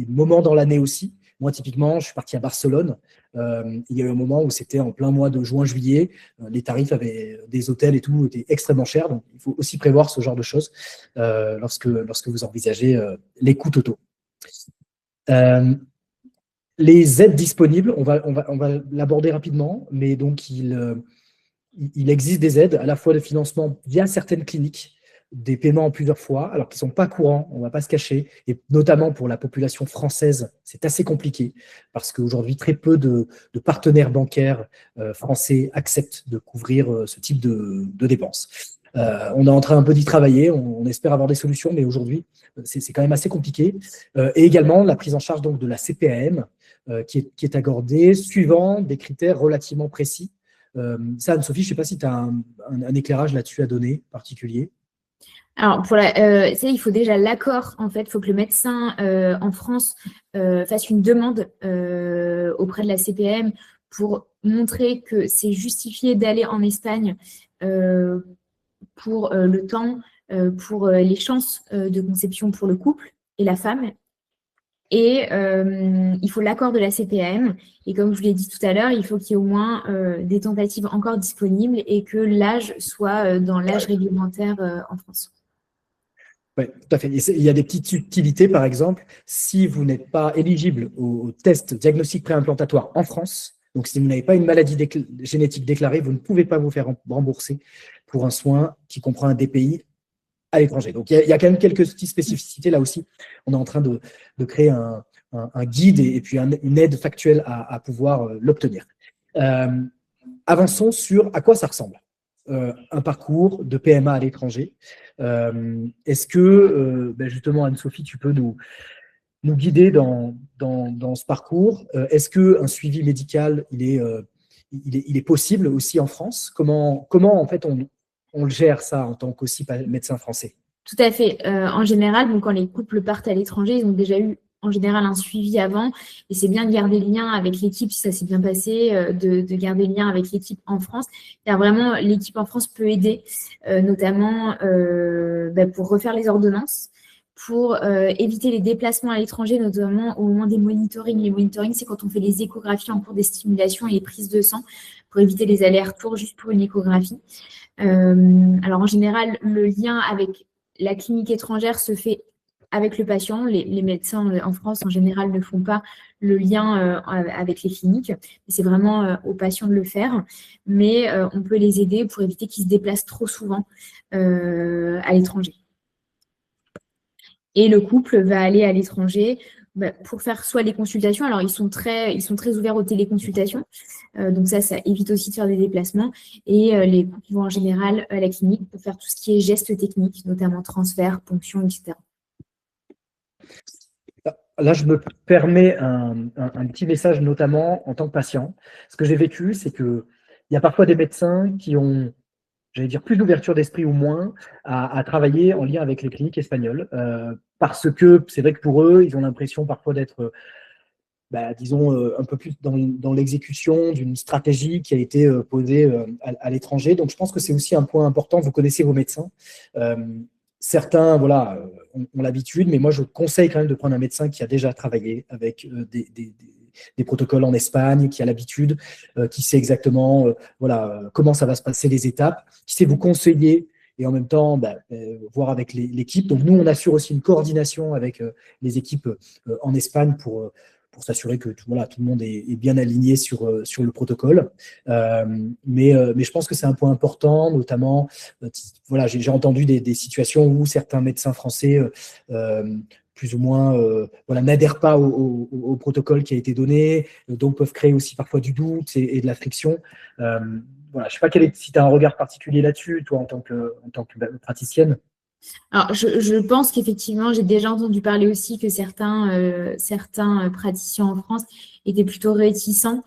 moments dans l'année aussi. Moi, typiquement, je suis parti à Barcelone. Il y a eu un moment où c'était en plein mois de juin-juillet. Les tarifs des hôtels et tout étaient extrêmement chers. Donc, il faut aussi prévoir ce genre de choses lorsque vous envisagez les coûts totaux. Les aides disponibles, on va l'aborder rapidement, mais donc il existe des aides à la fois de financement via certaines cliniques, des paiements en plusieurs fois, alors qu'ils ne sont pas courants, on ne va pas se cacher, et notamment pour la population française, c'est assez compliqué, parce qu'aujourd'hui, très peu de partenaires bancaires français acceptent de couvrir ce type de dépenses. On est en train un peu d'y travailler, on espère avoir des solutions, mais aujourd'hui, c'est quand même assez compliqué. Et également, la prise en charge donc, de la CPAM, qui est accordée suivant des critères relativement précis. Ça, Anne-Sophie, je ne sais pas si tu as un éclairage là-dessus à donner particulier. Alors, il faut déjà l'accord, en fait. Il faut que le médecin en France fasse une demande auprès de la CPAM pour montrer que c'est justifié d'aller en Espagne pour le temps, pour les chances de conception pour le couple et la femme. Et il faut l'accord de la CPAM. Et comme je vous l'ai dit tout à l'heure, il faut qu'il y ait au moins des tentatives encore disponibles et que l'âge soit dans l'âge réglementaire en France. Oui, tout à fait. Il y a des petites subtilités, par exemple, si vous n'êtes pas éligible au test diagnostic préimplantatoire en France, donc si vous n'avez pas une maladie génétique déclarée, vous ne pouvez pas vous faire rembourser pour un soin qui comprend un DPI à l'étranger. Donc, il y a quand même quelques petites spécificités là aussi. On est en train de créer un guide et puis une aide factuelle à pouvoir l'obtenir. Avançons sur à quoi ça ressemble. Un parcours de PMA à l'étranger. Est-ce que, justement, Anne-Sophie, tu peux nous guider dans ce parcours? Est-ce qu'un suivi médical, il est possible aussi en France? Comment en fait, on le gère ça en tant qu'aussi médecin français? Tout à fait. En général, donc, quand les couples partent à l'étranger, ils ont déjà eu en général un suivi avant. Et c'est bien de garder le lien avec l'équipe si ça s'est bien passé, de garder le lien avec l'équipe en France. Car vraiment, l'équipe en France peut aider, notamment pour refaire les ordonnances, pour éviter les déplacements à l'étranger, notamment au moment des monitorings. Les monitorings, c'est quand on fait les échographies en cours des stimulations et les prises de sang pour éviter les allers-retours juste pour une échographie. Alors, en général, le lien avec la clinique étrangère se fait avec le patient. Les médecins en France, en général, ne font pas le lien avec les cliniques. C'est vraiment aux patients de le faire. Mais on peut les aider pour éviter qu'ils se déplacent trop souvent à l'étranger. Et le couple va aller à l'étranger pour faire soit les consultations. Alors, ils sont très ouverts aux téléconsultations. Donc ça évite aussi de faire des déplacements. Et les couples vont en général à la clinique pour faire tout ce qui est gestes techniques, notamment transfert, ponction, etc. Là, je me permets un petit message, notamment en tant que patient. Ce que j'ai vécu, c'est qu'il y a parfois des médecins qui ont, j'allais dire, plus d'ouverture d'esprit ou moins à travailler en lien avec les cliniques espagnoles. Parce que c'est vrai que pour eux, ils ont l'impression parfois d'être, disons, un peu plus dans l'exécution d'une stratégie qui a été posée à l'étranger. Donc, je pense que c'est aussi un point important. Vous connaissez vos médecins. Certains, voilà, ont l'habitude, mais moi, je conseille quand même de prendre un médecin qui a déjà travaillé avec des protocoles en Espagne, qui a l'habitude, qui sait exactement voilà, comment ça va se passer, les étapes, qui sait vous conseiller et en même temps voir avec l'équipe. Donc, nous, on assure aussi une coordination avec les équipes en Espagne pour s'assurer que tout le monde est bien aligné sur le protocole. Mais je pense que c'est un point important, notamment, voilà, j'ai entendu des situations où certains médecins français plus ou moins n'adhèrent pas au protocole qui a été donné, donc peuvent créer aussi parfois du doute et de la friction. Voilà, je ne sais pas si tu as un regard particulier là-dessus, toi, en tant que praticienne. Alors, je pense qu'effectivement, j'ai déjà entendu parler aussi que certains praticiens en France étaient plutôt réticents.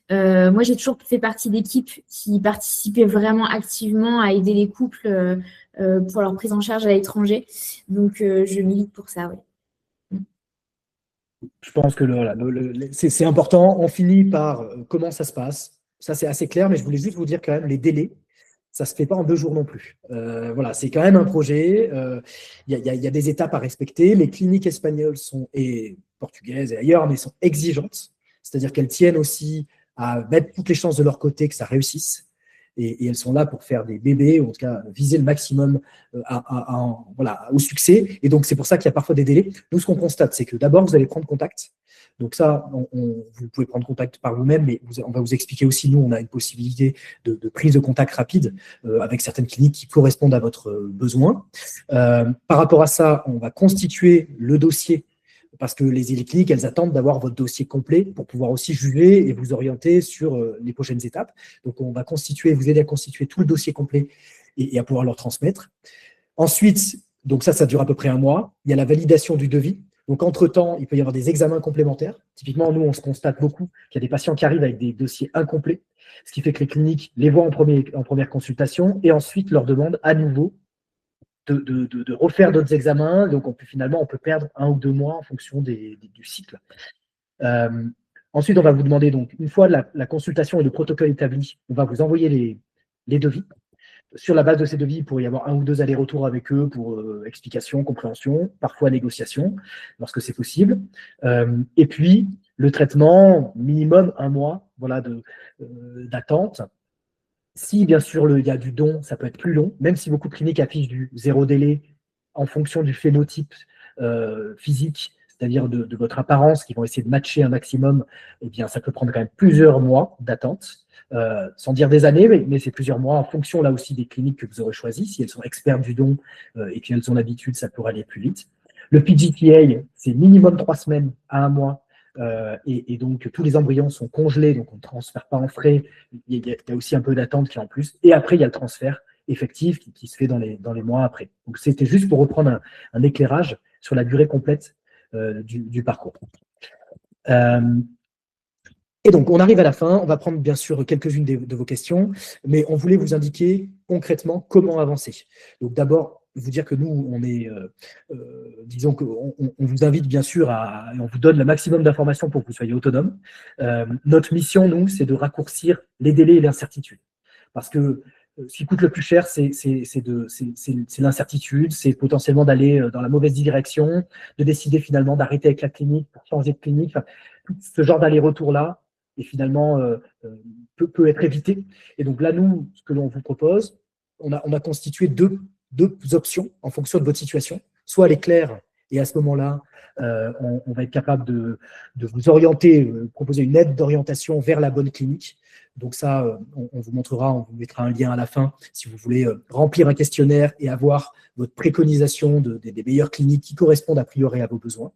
Moi, j'ai toujours fait partie d'équipes qui participaient vraiment activement à aider les couples pour leur prise en charge à l'étranger. Donc, je milite pour ça, oui. Je pense que c'est important. On finit par comment ça se passe. Ça, c'est assez clair, mais je voulais juste vous dire quand même les délais. Ça ne se fait pas en 2 jours non plus. Voilà, c'est quand même un projet. Il y a des étapes à respecter. Les cliniques espagnoles et portugaises et ailleurs, mais sont exigeantes. C'est-à-dire qu'elles tiennent aussi à mettre toutes les chances de leur côté que ça réussisse. et elles sont là pour faire des bébés, ou en tout cas viser le maximum voilà, au succès. Et donc, c'est pour ça qu'il y a parfois des délais. Nous, ce qu'on constate, c'est que d'abord, vous allez prendre contact. Donc ça, vous pouvez prendre contact par vous-même, mais on va vous expliquer aussi, nous, on a une possibilité de prise de contact rapide avec certaines cliniques qui correspondent à votre besoin. Par rapport à ça, on va constituer le dossier parce que les cliniques, elles attendent d'avoir votre dossier complet pour pouvoir aussi juger et vous orienter sur les prochaines étapes. Donc, on va vous aider à constituer tout le dossier complet et à pouvoir leur transmettre. Ensuite, donc ça dure à peu près 1 mois. Il y a la validation du devis. Donc, entre-temps, il peut y avoir des examens complémentaires. Typiquement, nous, on se constate beaucoup qu'il y a des patients qui arrivent avec des dossiers incomplets, ce qui fait que les cliniques les voient en première consultation et ensuite leur demandent à nouveau de refaire d'autres examens. Donc, finalement, on peut perdre 1 ou 2 mois en fonction du cycle. Ensuite, on va vous demander, donc, une fois la consultation et le protocole établi, on va vous envoyer les devis. Sur la base de ces devis, il pourrait y avoir 1 ou 2 allers-retours avec eux pour explication, compréhension, parfois négociation, lorsque c'est possible. Et puis, le traitement, minimum 1 mois voilà, d'attente. Si, bien sûr, il y a du don, ça peut être plus long, même si beaucoup de cliniques affichent du 0 délai en fonction du phénotype physique, c'est-à-dire de votre apparence, qui vont essayer de matcher un maximum, eh bien, ça peut prendre quand même plusieurs mois d'attente, sans dire des années, mais c'est plusieurs mois en fonction là aussi des cliniques que vous aurez choisies. Si elles sont expertes du don et qu'elles ont l'habitude, ça pourra aller plus vite. Le PGTA, c'est minimum 3 semaines à 1 mois. Et donc, tous les embryons sont congelés, donc on ne transfère pas en frais. Il y a aussi un peu d'attente qui est en plus. Et après, il y a le transfert effectif qui se fait dans les mois après. Donc, c'était juste pour reprendre un éclairage sur la durée complète du parcours. Et donc, on arrive à la fin. On va prendre bien sûr quelques-unes de vos questions, mais on voulait vous indiquer concrètement comment avancer. Donc, d'abord, vous dire que nous, on est, disons qu'on vous invite bien sûr on vous donne le maximum d'informations pour que vous soyez autonome. Notre mission, nous, c'est de raccourcir les délais et l'incertitude. Parce que ce qui coûte le plus cher, c'est l'incertitude, c'est potentiellement d'aller dans la mauvaise direction, de décider finalement d'arrêter avec la clinique pour changer de clinique. Enfin, tout ce genre d'aller-retour-là, et finalement, peut être évité. Et donc là, nous, ce que l'on vous propose, on a constitué deux options en fonction de votre situation. Soit elle est claire, et à ce moment-là, on va être capable de vous orienter, proposer une aide d'orientation vers la bonne clinique. Donc ça, on vous montrera, on vous mettra un lien à la fin si vous voulez remplir un questionnaire et avoir votre préconisation des meilleures cliniques qui correspondent a priori à vos besoins.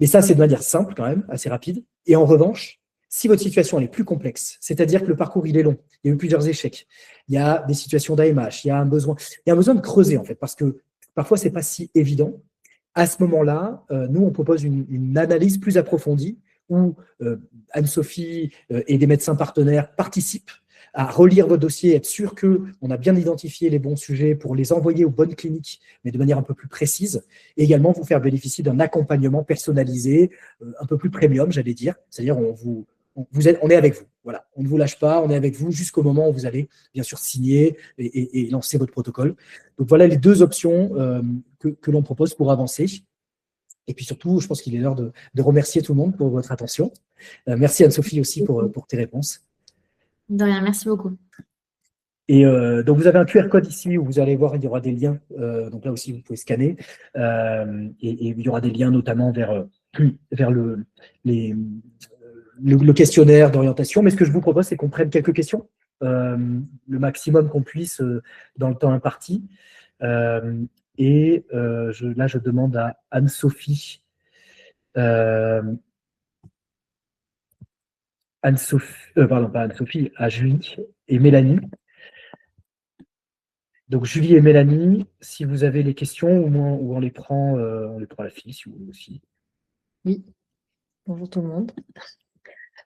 Mais ça, c'est de manière simple quand même, assez rapide. Et en revanche, si votre situation elle est plus complexe, c'est-à-dire que le parcours il est long, il y a eu plusieurs échecs, il y a des situations d'AMH, il y a un besoin de creuser en fait, parce que parfois c'est pas si évident. À ce moment-là, nous on propose une analyse plus approfondie où Anne-Sophie et des médecins partenaires participent à relire vos dossiers, être sûr qu'on a bien identifié les bons sujets pour les envoyer aux bonnes cliniques, mais de manière un peu plus précise, et également vous faire bénéficier d'un accompagnement personnalisé, un peu plus premium, j'allais dire, c'est-à-dire on est avec vous. Voilà, on ne vous lâche pas, on est avec vous jusqu'au moment où vous allez bien sûr signer et lancer votre protocole. Donc voilà les 2 options que l'on propose pour avancer. Et puis surtout, je pense qu'il est l'heure de remercier tout le monde pour votre attention. Merci Anne-Sophie aussi pour tes réponses. De rien, merci beaucoup. Et donc, vous avez un QR code ici où vous allez voir, il y aura des liens. Donc là aussi, vous pouvez scanner. Et il y aura des liens notamment vers le questionnaire d'orientation. Mais ce que je vous propose, c'est qu'on prenne quelques questions, le maximum qu'on puisse dans le temps imparti. Et là, je demande à Anne-Sophie. Pardon, pas Anne-Sophie, à Julie et Mélanie. Donc, Julie et Mélanie, si vous avez les questions, ou on les prend à la file, si vous voulez aussi. Oui, bonjour tout le monde.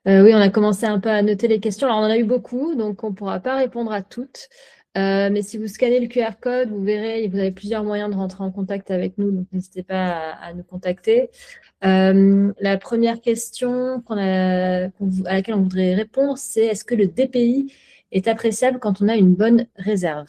Oui, on a commencé un peu à noter les questions. Alors, on en a eu beaucoup, donc on ne pourra pas répondre à toutes. Mais si vous scannez le QR code, vous verrez, vous avez plusieurs moyens de rentrer en contact avec nous, donc n'hésitez pas à nous contacter. La première question à laquelle on voudrait répondre, c'est est-ce que le DPI est appréciable quand on a une bonne réserve?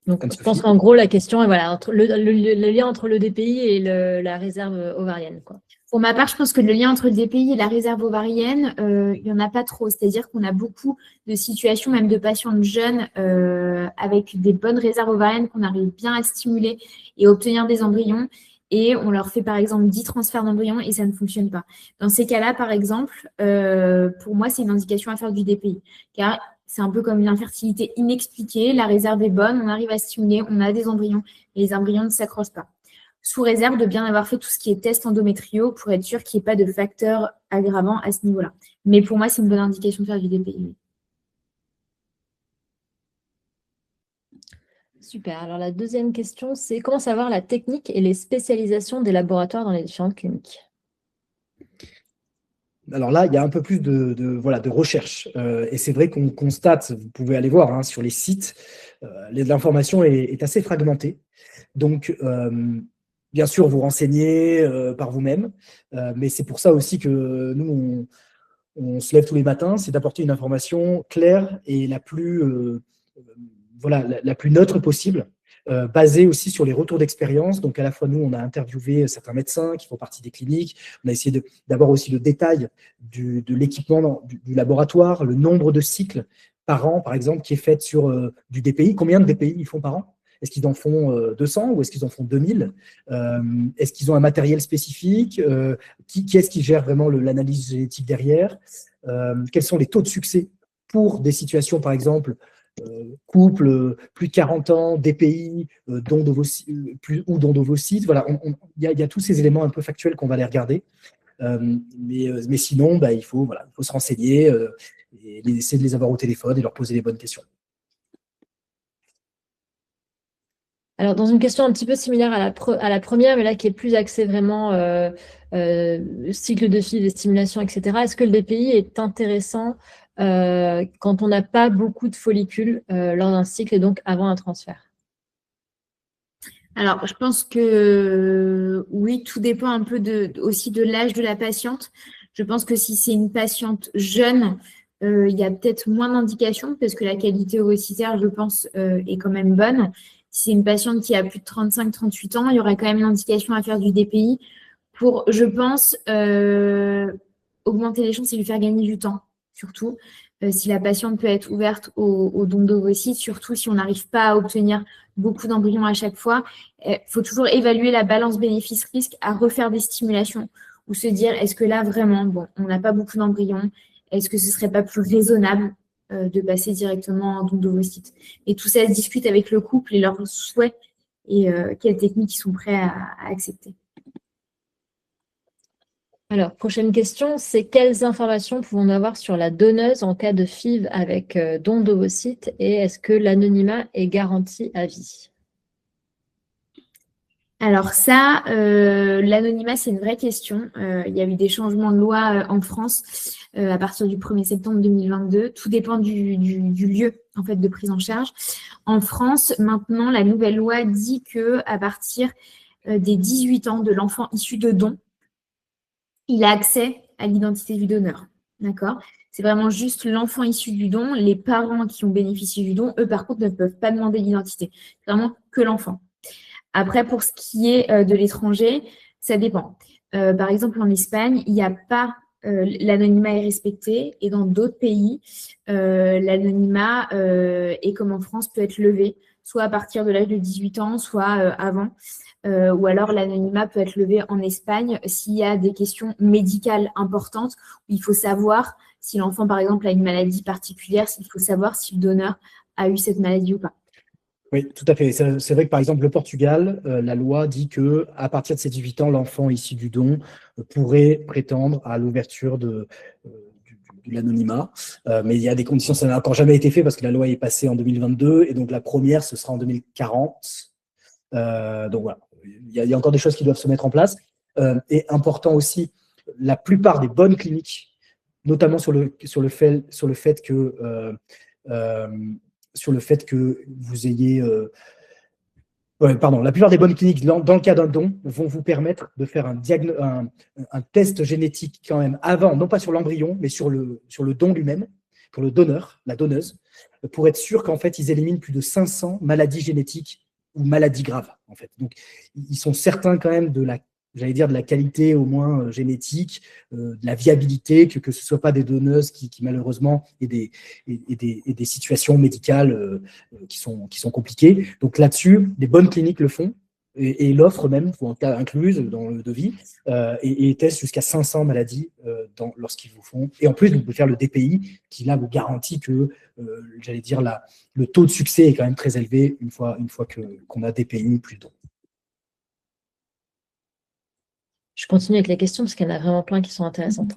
Donc, je pense Anne-Sophie? qu'en gros, la question est voilà, entre le lien entre le DPI et la réserve ovarienne, quoi. Pour ma part, je pense que le lien entre le DPI et la réserve ovarienne, il n'y en a pas trop. C'est-à-dire qu'on a beaucoup de situations, même de patientes jeunes, avec des bonnes réserves ovariennes qu'on arrive bien à stimuler et obtenir des embryons. Et on leur fait par exemple 10 transferts d'embryons et ça ne fonctionne pas. Dans ces cas-là, par exemple, pour moi, c'est une indication à faire du DPI. Car c'est un peu comme une infertilité inexpliquée. La réserve est bonne, on arrive à stimuler, on a des embryons et les embryons ne s'accrochent pas. Sous réserve de bien avoir fait tout ce qui est test endométrio pour être sûr qu'il n'y ait pas de facteurs aggravants à ce niveau-là. Mais pour moi, c'est une bonne indication de faire du DPI. Super. Alors, la deuxième question, c'est comment savoir la technique et les spécialisations des laboratoires dans les différentes cliniques? Alors là, il y a un peu plus de recherche. Et c'est vrai qu'on constate, vous pouvez aller voir sur les sites, l'information est assez fragmentée. Donc, bien sûr, vous renseignez par vous-même, mais c'est pour ça aussi que nous, on se lève tous les matins, c'est d'apporter une information claire et la plus neutre possible, basée aussi sur les retours d'expérience. Donc, à la fois, nous, on a interviewé certains médecins qui font partie des cliniques. On a essayé d'avoir aussi le détail de l'équipement du laboratoire, le nombre de cycles par an, par exemple, qui est fait sur du DPI. Combien de DPI ils font par an? Est-ce qu'ils en font 200 ou est-ce qu'ils en font 2000? Est-ce qu'ils ont un matériel spécifique? Qui est-ce qui gère vraiment l'analyse génétique derrière? Quels sont les taux de succès pour des situations, par exemple, couple, plus de 40 ans, DPI, don d'ovocytes. Voilà, il y a tous ces éléments un peu factuels qu'on va aller regarder. Mais sinon, il faut se renseigner et essayer de les avoir au téléphone et leur poser les bonnes questions. Alors, dans une question un petit peu similaire à la première, mais là qui est plus axée vraiment cycle de FIV, stimulation, etc., est-ce que le DPI est intéressant quand on n'a pas beaucoup de follicules lors d'un cycle et donc avant un transfert? Alors, je pense que oui, tout dépend un peu aussi de l'âge de la patiente. Je pense que si c'est une patiente jeune, il y a peut-être moins d'indications parce que la qualité ovocytaire, je pense, est quand même bonne. Si c'est une patiente qui a plus de 35-38 ans, il y aurait quand même une indication à faire du DPI pour, je pense, augmenter les chances et lui faire gagner du temps, surtout. Si la patiente peut être ouverte au don d'ovocytes, surtout si on n'arrive pas à obtenir beaucoup d'embryons à chaque fois, il faut toujours évaluer la balance bénéfice-risque à refaire des stimulations ou se dire, est-ce que là, vraiment, bon, on n'a pas beaucoup d'embryons, est-ce que ce ne serait pas plus raisonnable de passer directement en don d'ovocytes? Et tout ça se discute avec le couple et leurs souhaits et quelles techniques ils sont prêts à accepter. Alors, prochaine question, c'est quelles informations pouvons-nous avoir sur la donneuse en cas de FIV avec don d'ovocytes et est-ce que l'anonymat est garanti à vie? Alors ça, l'anonymat, c'est une vraie question. Il y a eu des changements de loi en France à partir du 1er septembre 2022. Tout dépend du lieu en fait, de prise en charge. En France, maintenant, la nouvelle loi dit qu'à partir des 18 ans de l'enfant issu de don, il a accès à l'identité du donneur. D'accord? C'est vraiment juste l'enfant issu du don. Les parents qui ont bénéficié du don, eux, par contre, ne peuvent pas demander l'identité. C'est vraiment que l'enfant. Après, pour ce qui est de l'étranger, ça dépend. Par exemple, en Espagne, il n'y a pas l'anonymat est respecté et dans d'autres pays, l'anonymat est comme en France peut être levé, soit à partir de l'âge de 18 ans, soit avant. Ou alors l'anonymat peut être levé en Espagne s'il y a des questions médicales importantes où il faut savoir si l'enfant, par exemple, a une maladie particulière, s'il faut savoir si le donneur a eu cette maladie ou pas. Oui, tout à fait. C'est vrai que par exemple, le Portugal, la loi dit qu'à partir de ses 18 ans, l'enfant issu du don pourrait prétendre à l'ouverture de l'anonymat. Mais il y a des conditions, ça n'a encore jamais été fait parce que la loi est passée en 2022 et donc la première, ce sera en 2040. Donc voilà, il y a encore des choses qui doivent se mettre en place. Et important aussi, la plupart des bonnes cliniques, notamment sur le fait que vous ayez... la plupart des bonnes cliniques, dans le cas d'un don, vont vous permettre de faire un test génétique quand même avant, non pas sur l'embryon, mais sur le don lui-même, pour le donneur, la donneuse, pour être sûr qu'en fait, ils éliminent plus de 500 maladies génétiques ou maladies graves, en fait. Donc, ils sont certains quand même de la qualité au moins génétique, de la viabilité, que ce ne soit pas des donneuses qui malheureusement aient des situations médicales qui sont compliquées. Donc là-dessus, des bonnes cliniques le font, et l'offre même, en cas incluse dans le devis, et teste jusqu'à 500 maladies lorsqu'ils vous font. Et en plus, vous pouvez faire le DPI, qui là vous garantit que, le taux de succès est quand même très élevé une fois qu'on a DPI plus tôt. Je continue avec les questions parce qu'il y en a vraiment plein qui sont intéressantes.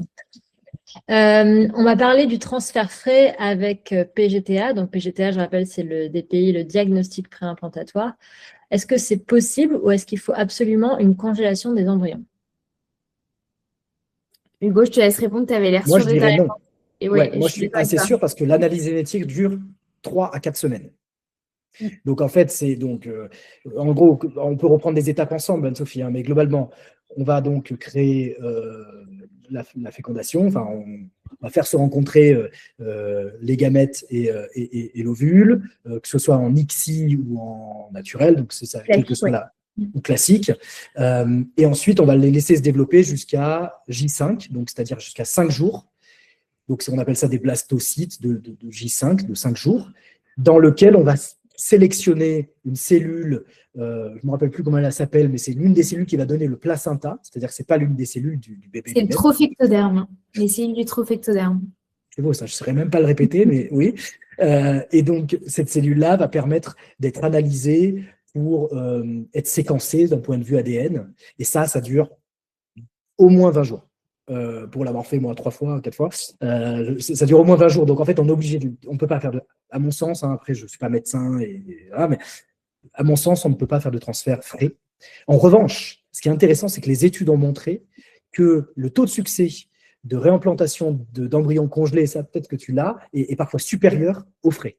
On m'a parlé du transfert frais avec PGTA. Donc PGTA, je rappelle, c'est le DPI, le diagnostic préimplantatoire. Est-ce que c'est possible ou est-ce qu'il faut absolument une congélation des embryons? Hugo, je te laisse répondre, tu avais l'air Moi, sûr je de ta dirais non. réponse. Et moi, je suis assez sûr parce que l'analyse génétique dure 3 à 4 semaines. Donc, en fait, en gros, on peut reprendre des étapes ensemble, Anne-Sophie, mais globalement, on va donc créer la fécondation, enfin, on va faire se rencontrer les gamètes et l'ovule, que ce soit en ICSI ou en naturel, donc c'est ça, quel que soit ou classique. Et ensuite, on va les laisser se développer jusqu'à J5, donc c'est-à-dire jusqu'à 5 jours. Donc, on appelle ça des blastocytes de J5, de 5 jours, dans lequel on va sélectionner une cellule, je ne me rappelle plus comment elle s'appelle, mais c'est l'une des cellules qui va donner le placenta, c'est-à-dire que ce n'est pas l'une des cellules du bébé. C'est le trophectoderme, les cellules du trophectoderme. C'est beau ça, je ne saurais même pas le répéter, mais oui. Et donc, cette cellule-là va permettre d'être analysée pour être séquencée d'un point de vue ADN. Et ça dure au moins 20 jours. Pour l'avoir fait, moi, 3 fois, 4 fois. Ça dure au moins 20 jours. Donc, en fait, on est obligé on ne peut pas faire à mon sens, après, je ne suis pas médecin, mais à mon sens, on ne peut pas faire de transfert frais. En revanche, ce qui est intéressant, c'est que les études ont montré que le taux de succès de réimplantation d'embryons congelés, ça peut-être que tu l'as, est parfois supérieur aux frais.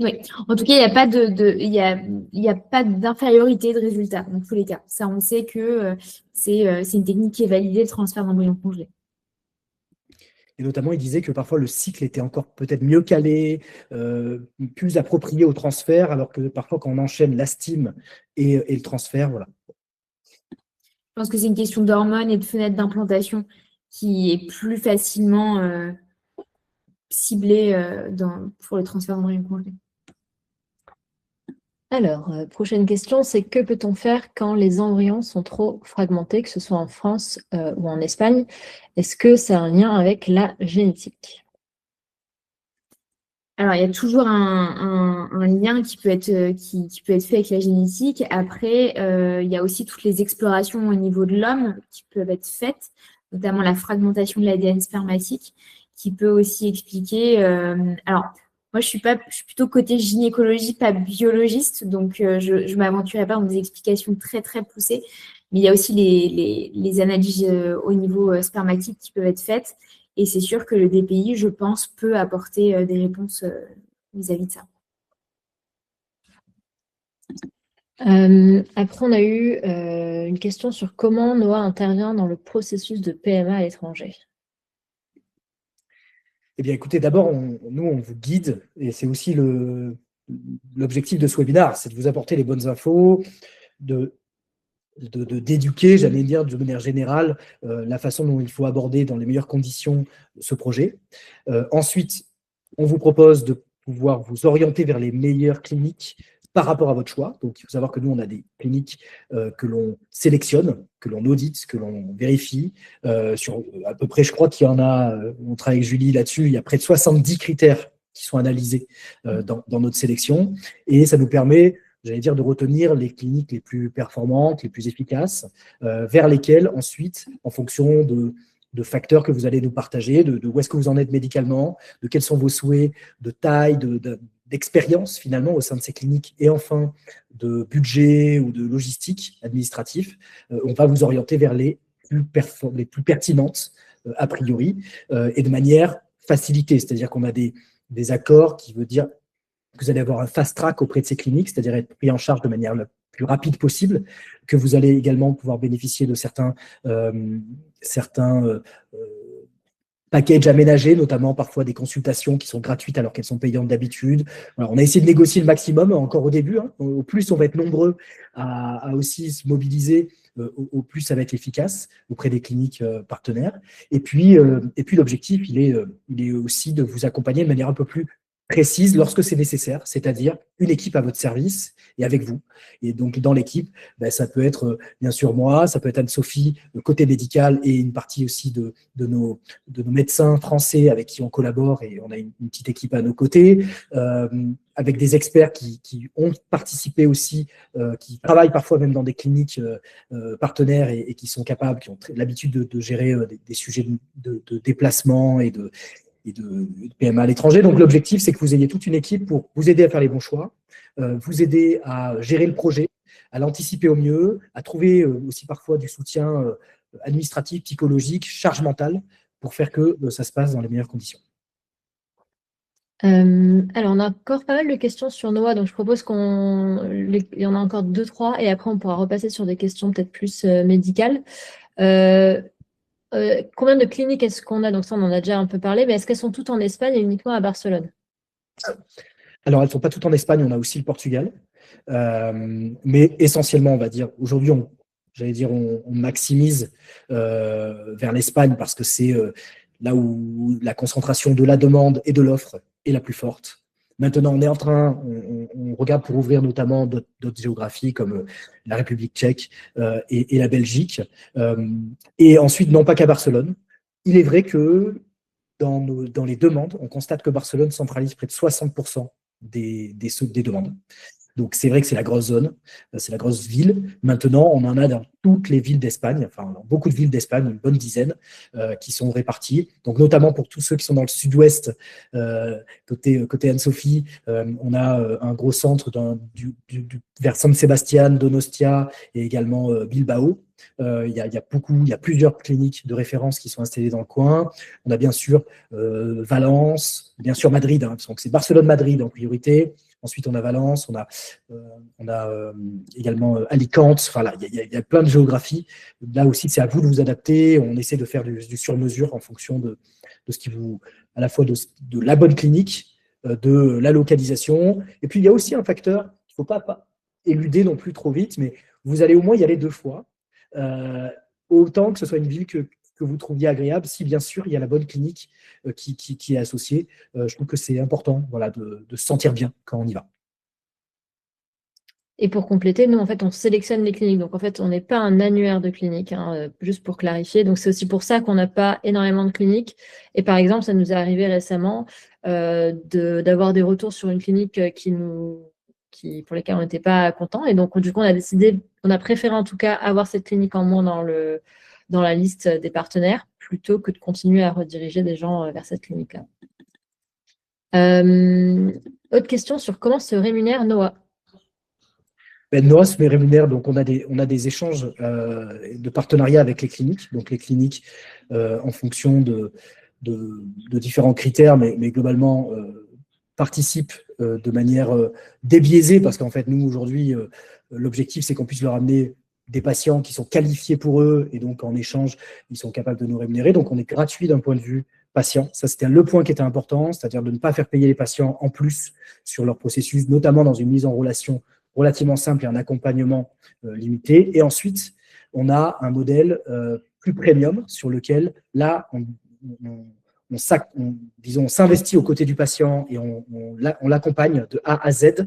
Oui, en tout cas, il n'y a pas d'infériorité de résultat dans tous les cas. Ça, on sait que c'est une technique qui est validée, le transfert d'embryons congelés. Et notamment, il disait que parfois le cycle était encore peut-être mieux calé, plus approprié au transfert, alors que parfois quand on enchaîne l'astime et le transfert, voilà. Je pense que c'est une question d'hormones et de fenêtres d'implantation qui est plus facilement ciblée pour le transfert d'embryons congelés. Alors, prochaine question, c'est que peut-on faire quand les embryons sont trop fragmentés, que ce soit en France ou en Espagne? Est-ce que ça a un lien avec la génétique? Alors, il y a toujours un lien qui peut être fait avec la génétique. Après, il y a aussi toutes les explorations au niveau de l'homme qui peuvent être faites, notamment la fragmentation de l'ADN spermatique, qui peut aussi expliquer… alors, moi, je suis plutôt côté gynécologie, pas biologiste, donc je ne m'aventurerai pas dans des explications très, très poussées. Mais il y a aussi les analyses au niveau spermatique qui peuvent être faites. Et c'est sûr que le DPI, je pense, peut apporter des réponses vis-à-vis de ça. Après, on a eu une question sur comment Noah intervient dans le processus de PMA à l'étranger. Eh bien, écoutez, d'abord, nous, on vous guide, et c'est aussi l'objectif de ce webinaire, c'est de vous apporter les bonnes infos, d'éduquer, j'allais dire, de manière générale, la façon dont il faut aborder dans les meilleures conditions ce projet. Ensuite, on vous propose de pouvoir vous orienter vers les meilleures cliniques par rapport à votre choix. Donc, il faut savoir que nous, on a des cliniques que l'on sélectionne, que l'on audite, que l'on vérifie. Sur à peu près, je crois qu'il y en a, on travaille avec Julie là-dessus, il y a près de 70 critères qui sont analysés dans notre sélection. Et ça nous permet, j'allais dire, de retenir les cliniques les plus performantes, les plus efficaces, vers lesquelles ensuite, en fonction de facteurs que vous allez nous partager, de où est-ce que vous en êtes médicalement, de quels sont vos souhaits, de taille, d'expérience finalement au sein de ces cliniques, et enfin de budget ou de logistique administratif, on va vous orienter vers les plus pertinentes a priori, et de manière facilitée, c'est-à-dire qu'on a des accords qui veut dire que vous allez avoir un fast track auprès de ces cliniques, c'est-à-dire être pris en charge de manière la plus rapide possible, que vous allez également pouvoir bénéficier de certains packages aménagés, notamment parfois des consultations qui sont gratuites alors qu'elles sont payantes d'habitude. Voilà, on a essayé de négocier le maximum encore au début. Hein. Au plus on va être nombreux à aussi se mobiliser, au plus ça va être efficace auprès des cliniques partenaires. Et puis l'objectif, il est aussi de vous accompagner de manière un peu plus précise lorsque c'est nécessaire, c'est-à-dire une équipe à votre service et avec vous. Et donc, dans l'équipe, ça peut être bien sûr moi, ça peut être Anne-Sophie, le côté médical et une partie aussi de nos médecins français avec qui on collabore et on a une petite équipe à nos côtés, avec des experts qui ont participé aussi, qui travaillent parfois même dans des cliniques partenaires et qui sont capables, qui ont l'habitude de gérer des sujets de déplacement et de PMA à l'étranger. Donc, l'objectif, c'est que vous ayez toute une équipe pour vous aider à faire les bons choix, vous aider à gérer le projet, à l'anticiper au mieux, à trouver aussi parfois du soutien administratif, psychologique, charge mentale, pour faire que ça se passe dans les meilleures conditions. Alors, on a encore pas mal de questions sur Noah, donc je propose il y en a encore 2-3, et après on pourra repasser sur des questions peut-être plus médicales. Combien de cliniques est-ce qu'on a? Donc ça, on en a déjà un peu parlé, mais est-ce qu'elles sont toutes en Espagne et uniquement à Barcelone? Alors, elles ne sont pas toutes en Espagne, on a aussi le Portugal. Mais essentiellement, on va dire, aujourd'hui, on maximise vers l'Espagne parce que c'est là où la concentration de la demande et de l'offre est la plus forte. Maintenant, on regarde pour ouvrir notamment d'autres géographies comme la République tchèque et la Belgique. Et ensuite, non pas qu'à Barcelone. Il est vrai que dans les demandes, on constate que Barcelone centralise près de 60% des demandes. Donc, c'est vrai que c'est la grosse zone, c'est la grosse ville. Maintenant, on en a dans toutes les villes d'Espagne, enfin, dans beaucoup de villes d'Espagne, une bonne dizaine qui sont réparties. Donc, notamment pour tous ceux qui sont dans le sud-ouest, côté Anne-Sophie, on a un gros centre vers San Sebastián, Donostia et également Bilbao. Il y a plusieurs cliniques de référence qui sont installées dans le coin. On a bien sûr Valence, bien sûr Madrid, hein, donc c'est Barcelone-Madrid en priorité. Ensuite, on a Valence, on a également Alicante. Enfin, là, il y a plein de géographies. Là aussi, c'est à vous de vous adapter. On essaie de faire du sur-mesure en fonction de ce qui vous, à la fois de la bonne clinique, de la localisation. Et puis, il y a aussi un facteur qu'il ne faut pas éluder non plus trop vite, mais vous allez au moins y aller 2 fois. Autant que ce soit une ville que vous trouviez agréable, si bien sûr il y a la bonne clinique qui est associée. Je trouve que c'est important, voilà, de se sentir bien quand on y va. Et pour compléter, nous, en fait, on sélectionne les cliniques. Donc, en fait, on n'est pas un annuaire de cliniques, hein, juste pour clarifier. Donc, c'est aussi pour ça qu'on n'a pas énormément de cliniques. Et par exemple, ça nous est arrivé récemment d'avoir des retours sur une clinique pour lesquels on n'était pas content. Et donc, du coup, on a préféré en tout cas avoir cette clinique en moins dans la liste des partenaires plutôt que de continuer à rediriger des gens vers cette clinique-là. Autre question sur comment se rémunère Noah. Noah se rémunère, donc on a des échanges de partenariat avec les cliniques. Donc les cliniques, en fonction de différents critères, mais globalement, participent de manière débiaisée, parce qu'en fait, nous, aujourd'hui, l'objectif, c'est qu'on puisse leur amener des patients qui sont qualifiés pour eux, et donc en échange, ils sont capables de nous rémunérer. Donc on est gratuit d'un point de vue patient. Ça, c'était le point qui était important, c'est-à-dire de ne pas faire payer les patients en plus sur leur processus, notamment dans une mise en relation relativement simple et un accompagnement limité. Et ensuite, on a un modèle plus premium sur lequel, là, on s'investit aux côtés du patient et on l'accompagne de A à Z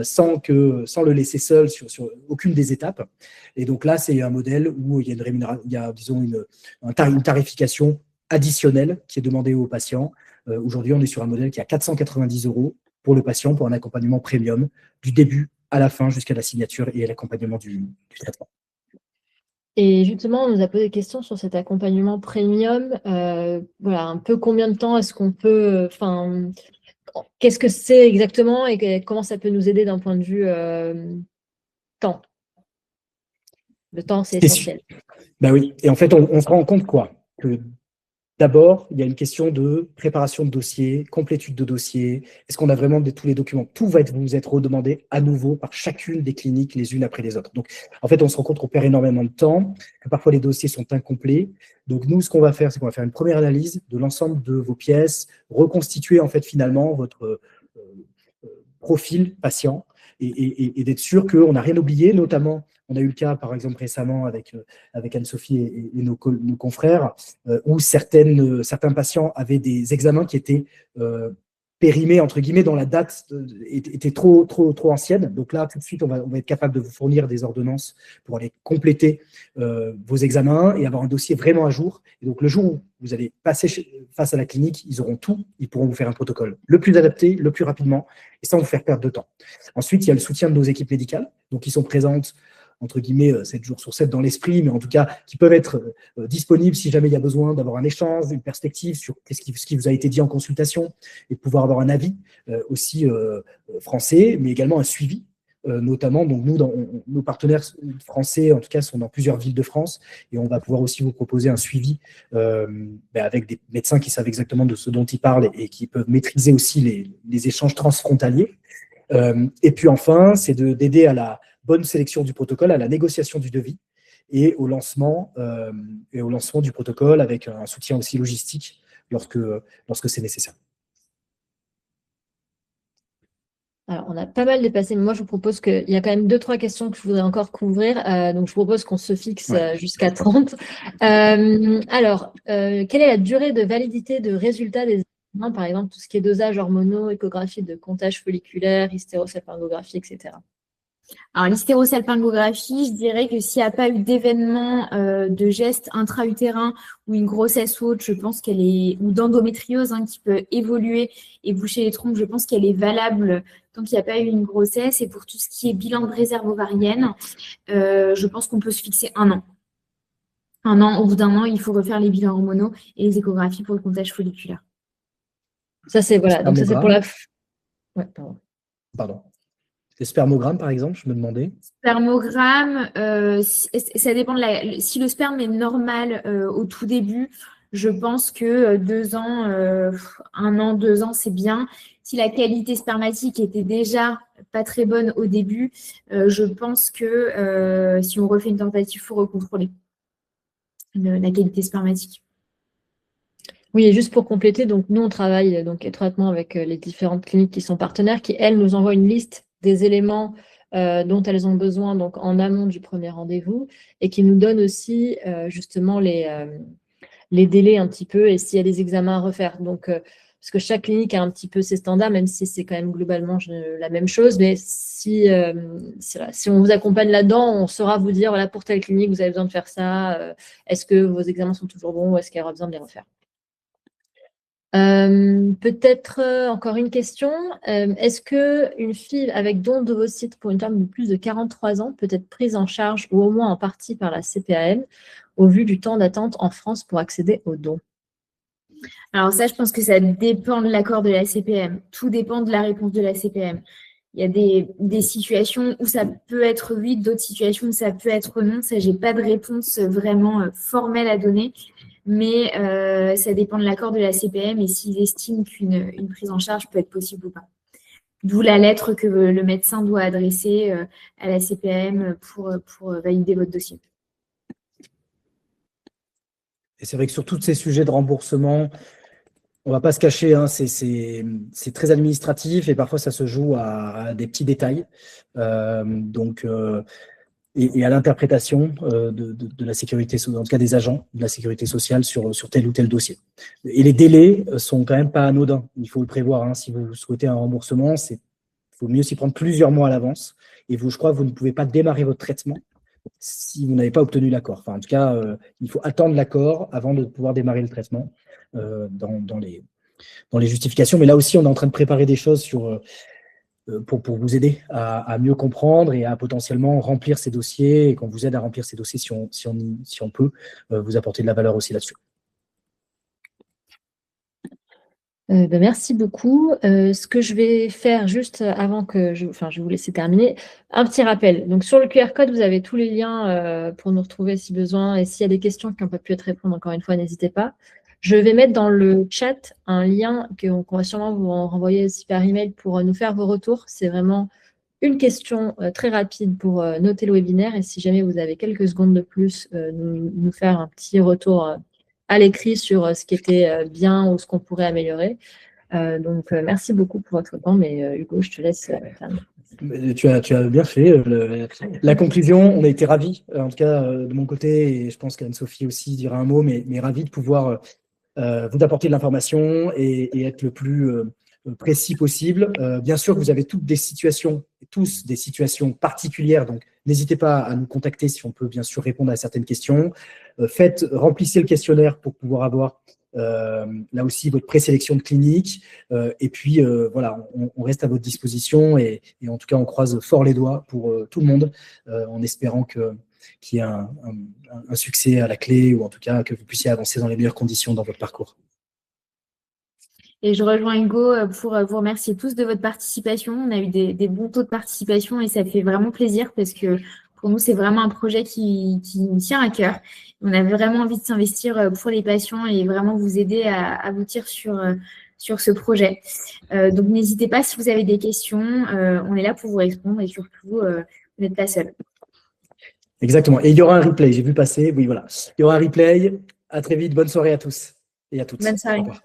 sans le laisser seul sur aucune des étapes. Et donc là, c'est un modèle où il y a une tarification additionnelle qui est demandée aux patients. Aujourd'hui, on est sur un modèle qui est à 490 € pour le patient pour un accompagnement premium du début à la fin jusqu'à la signature et à l'accompagnement du traitement. Et justement, on nous a posé des questions sur cet accompagnement premium. Voilà, un peu combien de temps est-ce qu'on peut, qu'est-ce que c'est exactement et comment ça peut nous aider d'un point de vue temps? Le temps, c'est essentiel. Ben oui, et en fait, on se rend compte quoi? Que D'abord, il y a une question de préparation de dossier, complétude de dossier. Est-ce qu'on a vraiment tous les documents? Tout va vous être redemandé à nouveau par chacune des cliniques les unes après les autres. Donc, en fait, on se rend compte qu'on perd énormément de temps, que parfois les dossiers sont incomplets. Donc, nous, ce qu'on va faire, c'est qu'on va faire une première analyse de l'ensemble de vos pièces, reconstituer en fait finalement votre profil patient et d'être sûr qu'on n'a rien oublié, notamment. On a eu le cas, par exemple, récemment avec Anne-Sophie et nos confrères, où certains patients avaient des examens qui étaient périmés, entre guillemets, dont la date était trop ancienne. Donc là, tout de suite, on va être capable de vous fournir des ordonnances pour aller compléter vos examens et avoir un dossier vraiment à jour. Et donc, le jour où vous allez passer face à la clinique, ils auront tout, ils pourront vous faire un protocole le plus adapté, le plus rapidement, et sans vous faire perdre de temps. Ensuite, il y a le soutien de nos équipes médicales, donc qui sont présentes entre guillemets 7 jours sur 7 dans l'esprit, mais en tout cas qui peuvent être disponibles si jamais il y a besoin d'avoir un échange, une perspective sur ce qui vous a été dit en consultation et de pouvoir avoir un avis aussi français, mais également un suivi. Notamment, donc nous, nos partenaires français, en tout cas, sont dans plusieurs villes de France et on va pouvoir aussi vous proposer un suivi avec des médecins qui savent exactement de ce dont ils parlent et qui peuvent maîtriser aussi les échanges transfrontaliers. Et puis enfin, c'est d'aider à la bonne sélection du protocole, à la négociation du devis et au lancement du protocole avec un soutien aussi logistique lorsque c'est nécessaire. Alors, on a pas mal dépassé, mais moi, je vous propose qu'il y a quand même 2-3 questions que je voudrais encore couvrir. Donc, je propose qu'on se fixe jusqu'à 30. Alors, quelle est la durée de validité de résultats des examens, par exemple, tout ce qui est dosage hormonaux, échographie de comptage folliculaire, hystérosalpingographie, etc. Alors, l'hystérosalpingographie, je dirais que s'il n'y a pas eu d'événement de geste intra-utérin ou une grossesse ou autre, je pense qu'elle est, ou d'endométriose qui peut évoluer et boucher les trompes, je pense qu'elle est valable tant qu'il n'y a pas eu une grossesse. Et pour tout ce qui est bilan de réserve ovarienne, je pense qu'on peut se fixer 1 an. 1 an, au bout d'1 an, il faut refaire les bilans hormonaux et les échographies pour le comptage folliculaire. Ça, c'est voilà. Donc, ça, c'est pour la. Ouais, pardon. Les spermogrammes, par exemple, je me demandais. Spermogramme, ça dépend si le sperme est normal au tout début, je pense que 2 ans, 1 an, 2 ans, c'est bien. Si la qualité spermatique était déjà pas très bonne au début, je pense que si on refait une tentative, il faut recontrôler la qualité spermatique. Oui, et juste pour compléter, donc nous, on travaille donc étroitement avec les différentes cliniques qui sont partenaires, qui, elles, nous envoient une liste des éléments dont elles ont besoin donc en amont du premier rendez-vous et qui nous donnent aussi justement les délais un petit peu et s'il y a des examens à refaire. Donc, parce que chaque clinique a un petit peu ses standards, même si c'est quand même globalement la même chose. Mais si on vous accompagne là-dedans, on saura vous dire, voilà, pour telle clinique, vous avez besoin de faire ça. Est-ce que vos examens sont toujours bons ou est-ce qu'il y aura besoin de les refaire? Peut-être encore une question. Est-ce qu'une fille avec don d'ovocytes pour une femme de plus de 43 ans peut être prise en charge ou au moins en partie par la CPAM au vu du temps d'attente en France pour accéder aux dons? Alors ça, je pense que ça dépend de l'accord de la CPAM. Tout dépend de la réponse de la CPAM. Il y a des situations où ça peut être oui, d'autres situations où ça peut être non. Ça, j'ai pas de réponse vraiment formelle à donner. Mais ça dépend de l'accord de la CPAM et s'ils estiment qu'une prise en charge peut être possible ou pas. D'où la lettre que le médecin doit adresser à la CPAM pour valider votre dossier. Et c'est vrai que sur tous ces sujets de remboursement, on ne va pas se cacher, c'est très administratif et parfois ça se joue à des petits détails. Et à l'interprétation de la sécurité, en tout cas des agents de la sécurité sociale sur tel ou tel dossier. Et les délais sont quand même pas anodins. Il faut le prévoir. Si vous souhaitez un remboursement, il faut mieux s'y prendre plusieurs mois à l'avance. Et je crois que vous ne pouvez pas démarrer votre traitement si vous n'avez pas obtenu l'accord. Enfin, en tout cas, il faut attendre l'accord avant de pouvoir démarrer le traitement dans les justifications. Mais là aussi, on est en train de préparer des choses pour vous aider à mieux comprendre et à potentiellement remplir ces dossiers et qu'on vous aide à remplir ces dossiers si on peut vous apporter de la valeur aussi là-dessus. Merci beaucoup. Ce que je vais faire juste avant que je vais vous laisser terminer, un petit rappel. Donc sur le QR code, vous avez tous les liens pour nous retrouver si besoin et s'il y a des questions qui n'ont pas pu être répondues, encore une fois, n'hésitez pas. Je vais mettre dans le chat un lien qu'on va sûrement vous renvoyer aussi par email pour nous faire vos retours. C'est vraiment une question très rapide pour noter le webinaire. Et si jamais vous avez quelques secondes de plus, nous faire un petit retour à l'écrit sur ce qui était bien ou ce qu'on pourrait améliorer. Donc, merci beaucoup pour votre temps. Mais Hugo, je te laisse terminer. Tu as bien fait. La conclusion, on a été ravis, en tout cas de mon côté, et je pense qu'Anne-Sophie aussi dira un mot, mais ravis de pouvoir vous apporter de l'information et être le plus précis possible. Bien sûr que vous avez toutes des situations, tous des situations particulières, donc n'hésitez pas à nous contacter si on peut bien sûr répondre à certaines questions. Remplissez le questionnaire pour pouvoir avoir là aussi votre présélection de clinique. Et puis voilà, on reste à votre disposition et en tout cas on croise fort les doigts pour tout le monde en espérant qu'il y ait un succès à la clé ou en tout cas que vous puissiez avancer dans les meilleures conditions dans votre parcours. Et je rejoins Hugo pour vous remercier tous de votre participation. On a eu des bons taux de participation et ça fait vraiment plaisir parce que pour nous, c'est vraiment un projet qui nous tient à cœur. On a vraiment envie de s'investir pour les patients et vraiment vous aider à aboutir sur ce projet. Donc, n'hésitez pas si vous avez des questions. On est là pour vous répondre et surtout, vous n'êtes pas seul. Exactement. Et il y aura un replay. J'ai vu passer. Oui, voilà. Il y aura un replay. À très vite. Bonne soirée à tous et à toutes. Bonne soirée. Au revoir.